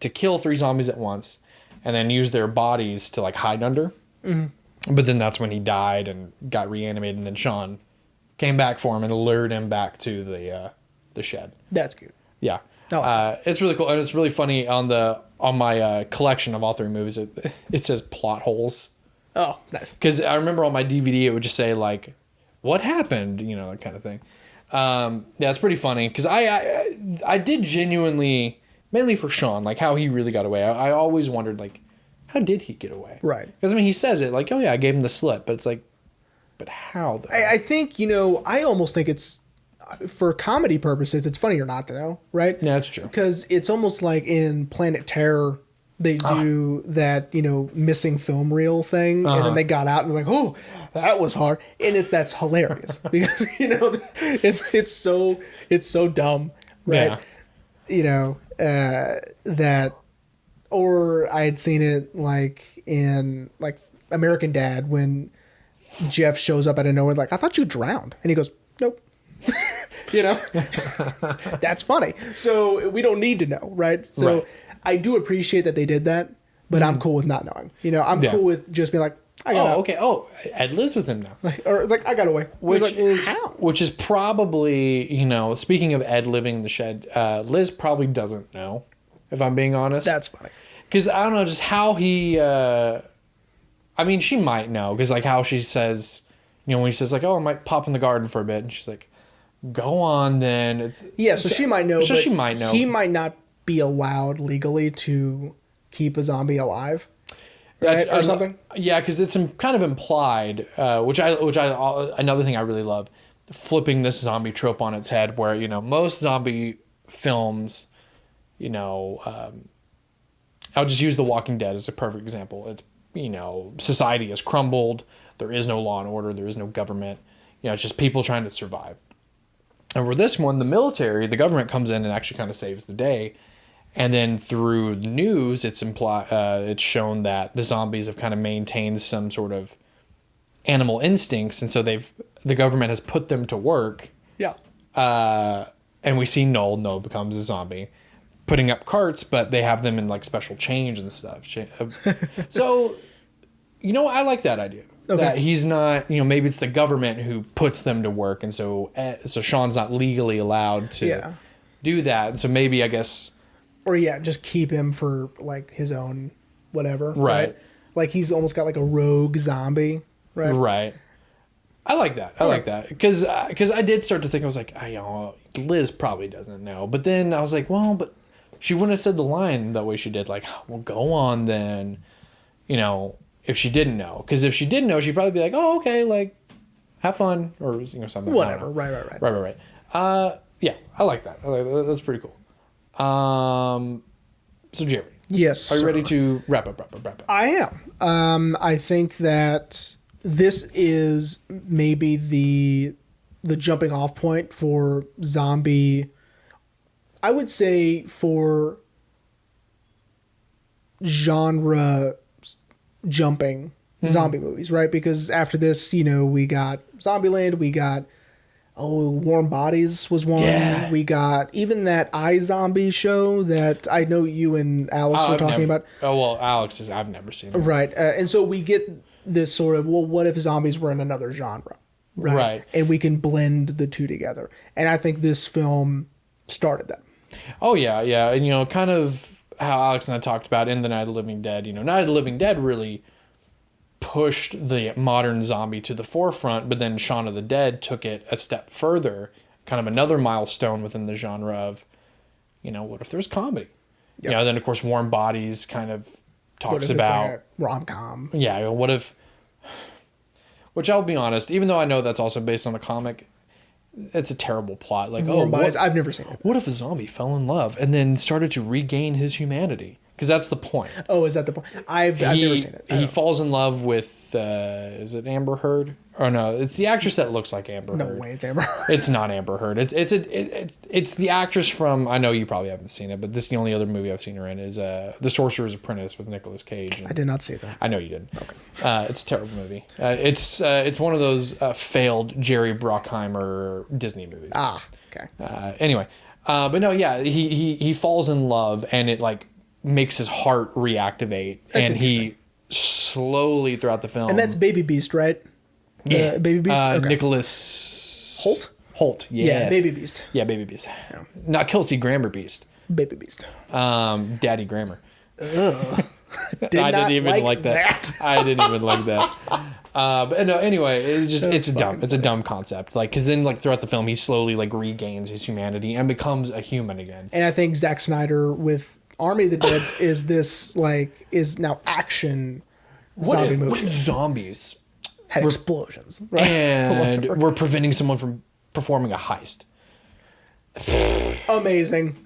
kill 3 zombies at once and then use their bodies to, like, hide under. But then that's when he died and got reanimated, and then Shaun came back for him and lured him back to the shed. That's cute. Yeah. Oh. It's really cool, and it's really funny on my collection of all three movies. It says plot holes. Oh, nice. Because I remember on my DVD it would just say like, "What happened?" You know, that kind of thing. Yeah, it's pretty funny because I did genuinely, mainly for Shaun, like how he really got away. I always wondered like, how did he get away? Right. Because I mean, he says it like, "Oh yeah, I gave him the slip," but it's like, but how though? I think, I almost think it's, for comedy purposes, it's funnier not to know, right? Yeah, that's true. Because it's almost like in Planet Terror, they do that, missing film reel thing, and then they got out and they're like, oh, that was hard. And that's hilarious because, it's so dumb, right? That, or I had seen it like in like American Dad when Jeff shows up out of nowhere, like, I thought you drowned. And he goes, nope. That's funny. So we don't need to know, right? So Right. I do appreciate that they did that, but I'm cool with not knowing. I'm cool with just being like, I got Oh, okay. Oh, Ed lives with him now. or like, I got away. Which Like, is how? which is probably, speaking of Ed living in the shed, Liz probably doesn't know, if I'm being honest. That's funny. Because I don't know just how he. I mean, she might know because like how she says, when he says like, "Oh, I might pop in the garden for a bit," and she's like, "Go on then." It's Yeah, so she might know. So but she might know. He might not be allowed legally to keep a zombie alive, right, or something. Yeah, because it's kind of implied, which I another thing I really love, flipping this zombie trope on its head, where most zombie films, I'll just use The Walking Dead as a perfect example. It's society has crumbled. There is no law and order. There is no government. It's just people trying to survive. And for this one, the government comes in and actually kind of saves the day. And then through the news, it's shown that the zombies have kind of maintained some sort of animal instincts, and so the government has put them to work. Yeah. And we see Noel becomes a zombie, putting up carts, but they have them in like special chains and stuff. So, I like that idea. Okay. That he's not, maybe it's the government who puts them to work, and so Shaun's not legally allowed to do that. And so maybe, I guess, or just keep him for like his own whatever. Right. Like he's almost got like a rogue zombie. Right. Right. I like that. I like that because I did start to think, I was like, Liz probably doesn't know, but then I was like, well, but she wouldn't have said the line the way she did. Like, well, go on then. If she didn't know, because if she didn't know, she'd probably be like, oh, okay, like, have fun or something. Whatever. Right. Yeah, I like that. That's pretty cool. So Jerry. Yes. Are you ready to wrap up? I am. I think that this is maybe the jumping off point for zombie. I would say for genre jumping zombie movies, right? Because after this, we got Zombieland, we got Warm Bodies was one. Yeah. We got even that iZombie show that I know you and Alex were talking about. Oh well, Alex I've never seen it. Right, and so we get this sort of, well, what if zombies were in another genre, right? And we can blend the two together. And I think this film started that. Oh yeah, and kind of how Alex and I talked about in The Night of the Living Dead. Night of the Living Dead really pushed the modern zombie to the forefront, but then Shaun of the Dead took it a step further, kind of another milestone within the genre of, what if there's comedy? Yep. Then of course Warm Bodies kind of talks about like a rom-com. Yeah, what if? Which I'll be honest, even though I know that's also based on a comic, it's a terrible plot. Like, Warm Bodies, I've never seen it. What if a zombie fell in love and then started to regain his humanity? Because that's the point. Oh, is that the point? I've never seen it. He falls in love with, is it Amber Heard? Or no, it's the actress that looks like Amber Heard. No way, it's Amber Heard. It's not Amber Heard. It's the actress from, I know you probably haven't seen it, but this is the only other movie I've seen her in, is The Sorcerer's Apprentice with Nicolas Cage. I did not see that. I know you didn't. Okay. It's a terrible movie. It's one of those failed Jerry Bruckheimer Disney movies. Ah, okay. Anyway, but no, yeah, he falls in love, and it like makes his heart reactivate, and he slowly throughout the film. And that's Baby Beast, right? Yeah. Baby Beast. Okay. Nicholas Holt. Yes. Yeah, Baby Beast. Yeah, Baby Beast. Not Kelsey Grammer Beast. Baby Beast. Daddy Grammer. Ugh. I didn't even like that. I didn't even like that. But no, anyway, it's dumb. It's a dumb concept. Like, because then, like, throughout the film, he slowly, like, regains his humanity and becomes a human again. And I think Zack Snyder with Army of the Dead is now action zombie movie. What if zombies had explosions, right? and we're preventing someone from performing a heist? Amazing.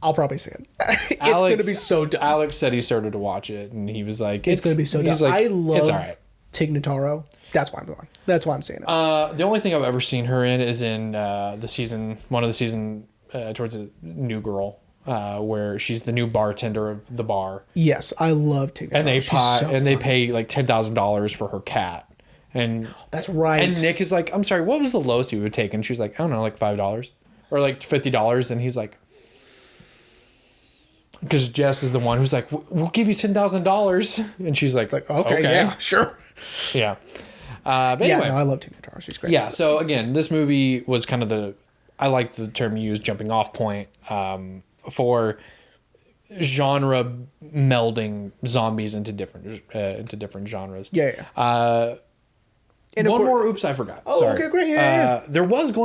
I'll probably see it. It's going to be so dumb. Alex said he started to watch it, and he was like, it's going to be so dumb. Like, I love it's all right. Tig Notaro. That's why I'm going. That's why I'm seeing it. The only thing I've ever seen her in is in one of the season towards a New Girl, where she's the new bartender of the bar. Yes, I love Tig Notaro. And they pay like $10,000 for her cat. And that's right. And Nick is like, I'm sorry, what was the lowest you would take? And she was like, I don't know, like $5 or like $50. And he's like, because Jess is the one who's like, we'll give you $10,000, and she's like, okay, yeah, sure, yeah. But anyway, I love Tig Notaro. She's great. Yeah. So again, this movie was kind of I like the term you used, jumping off point, for genre melding zombies into different genres. Yeah. And one more oops, I forgot. Oh, Sorry. okay, great. Yeah. There was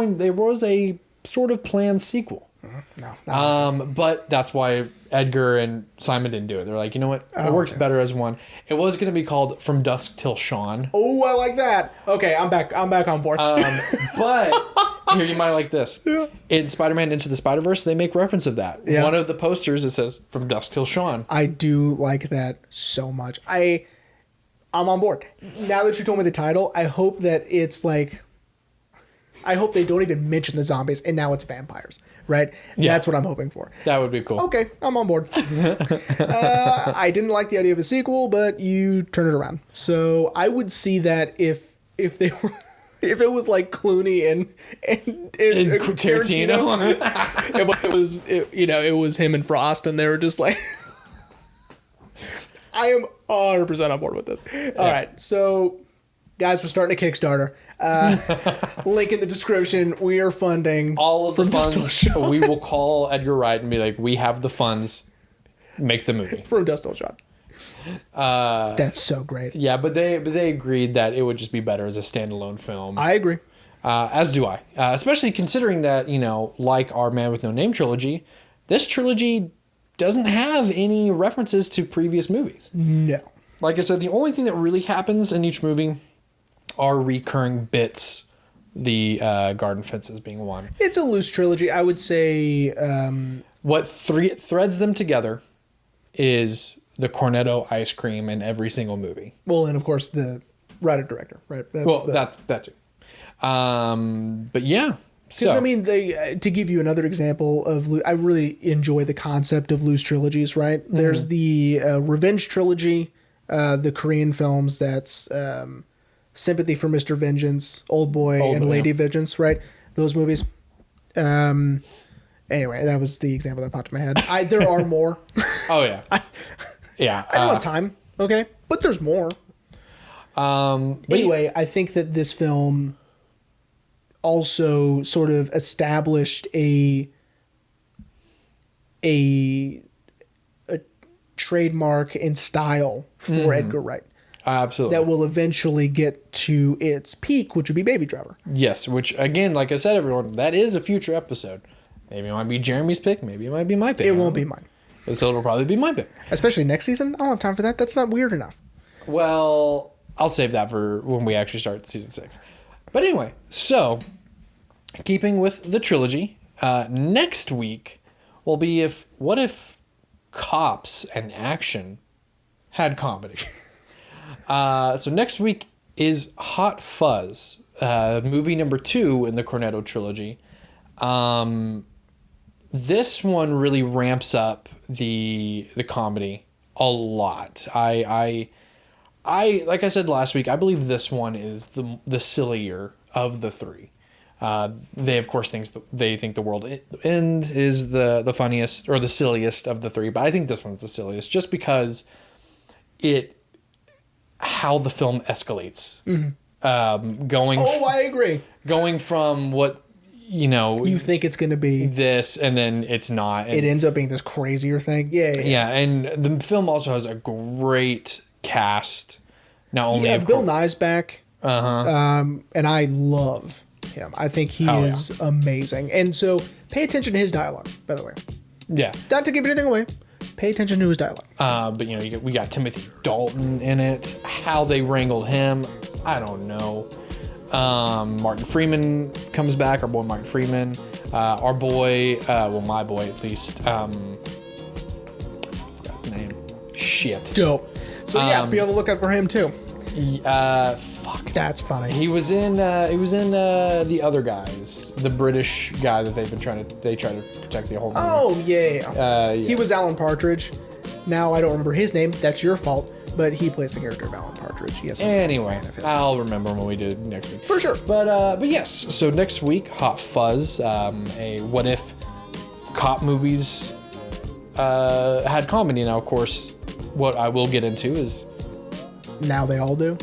a sort of planned sequel. No. But that's why Edgar and Simon didn't do it. They're like, you know what? It works better as one. It was going to be called From Dusk Till Shaun. Oh, I like that. Okay, I'm back on board. But here, you might like this. Yeah. In Spider-Man Into the Spider-Verse, they make reference of that. Yeah. One of the posters, it says From Dusk Till Shaun. I do like that so much. I'm on board. Now that you told me the title, I hope that it's like, I hope they don't even mention the zombies and now it's vampires, right? Yeah. That's what I'm hoping for. That would be cool. Okay, I'm on board. I didn't like the idea of a sequel, but you turn it around. So I would see that if they were, if it was like Clooney and Tarantino. It was him and Frost, and they were just like, I am 100% on board with this. All right, so guys, we're starting a Kickstarter. Link in the description. We are funding all of the funds. We will call Edgar Wright and be like, we have the funds. Make the movie. From Dust Till Shaun. That's so great. Yeah, but they agreed that it would just be better as a standalone film. I agree. As do I. Especially considering that, like our Man with No Name trilogy, this trilogy doesn't have any references to previous movies. No. Like I said, the only thing that really happens in each movie are recurring bits, the garden fences being one. It's a loose trilogy. I would say... what threads them together is the Cornetto ice cream in every single movie. Well, and of course the writer-director, right? That too. But yeah. Because, to give you another example of... I really enjoy the concept of loose trilogies, right? Mm-hmm. There's the Revenge trilogy, the Korean films, that's Sympathy for Mr. Vengeance, Old Boy, and Lady Vengeance, right? Those movies. Anyway, that was the example that popped in my head. There are more. Oh, yeah. I don't have time, okay? But there's more. Anyway, I think that this film also sort of established a trademark and style for Edgar Wright. Absolutely. That will eventually get to its peak, which would be Baby Driver. Yes, which, again, like I said, everyone, that is a future episode. Maybe it might be Jeremy's pick. Maybe it might be my pick. It won't be mine. So it'll probably be my pick. Especially next season. I don't have time for that. That's not weird enough. Well, I'll save that for when we actually start season 6. But anyway, so keeping with the trilogy, next week will be what if cops and action had comedy? So next week is Hot Fuzz, movie number 2 in the Cornetto trilogy. This one really ramps up the comedy a lot. I like I said last week, I believe this one is the sillier of the 3. They of course think the world end is the funniest or the silliest of the 3, but I think this one's the silliest just because how the film escalates. Mm-hmm. Going. Oh, I agree. Going from what You think it's going to be this, and then it's not. And it ends up being this crazier thing. Yeah. And the film also has a great cast. Not only of Bill course, Nye's back. And I love him. I think he is amazing. And so pay attention to his dialogue, by the way. Yeah. Not to give anything away. Pay attention to his dialogue. But we got Timothy Dalton in it. How they wrangled him, I don't know. Martin Freeman comes back. Our boy Martin Freeman. Our boy, my boy at least. I forgot his name. Shit. Dope. So be on the lookout for him too. Fuck. That's funny. He was in the other guys, the British guy that they try to protect the whole movie. Oh yeah. He was Alan Partridge. Now I don't remember his name. That's your fault. But he plays the character of Alan Partridge. Yes. Anyway, I'll remember when we do it next week for sure. But yes. So next week, Hot Fuzz, a what if cop movies had comedy. Now, of course, what I will get into is. Now they all do.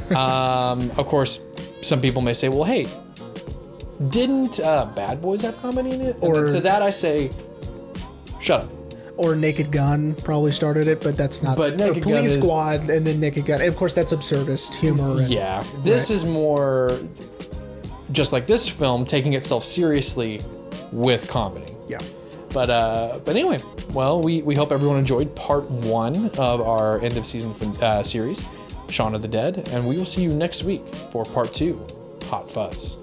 Of course, some people may say, well, hey, didn't Bad Boys have comedy in it? And to that I say, shut up. Or Naked Gun probably started it, but that's not. But Naked Gun Police is, Squad and then Naked Gun. And of course, that's absurdist humor. This is more just like this film, taking itself seriously with comedy. Yeah. But anyway, well, we hope everyone enjoyed part 1 of our end of season series, Shaun of the Dead, and we will see you next week for part 2, Hot Fuzz.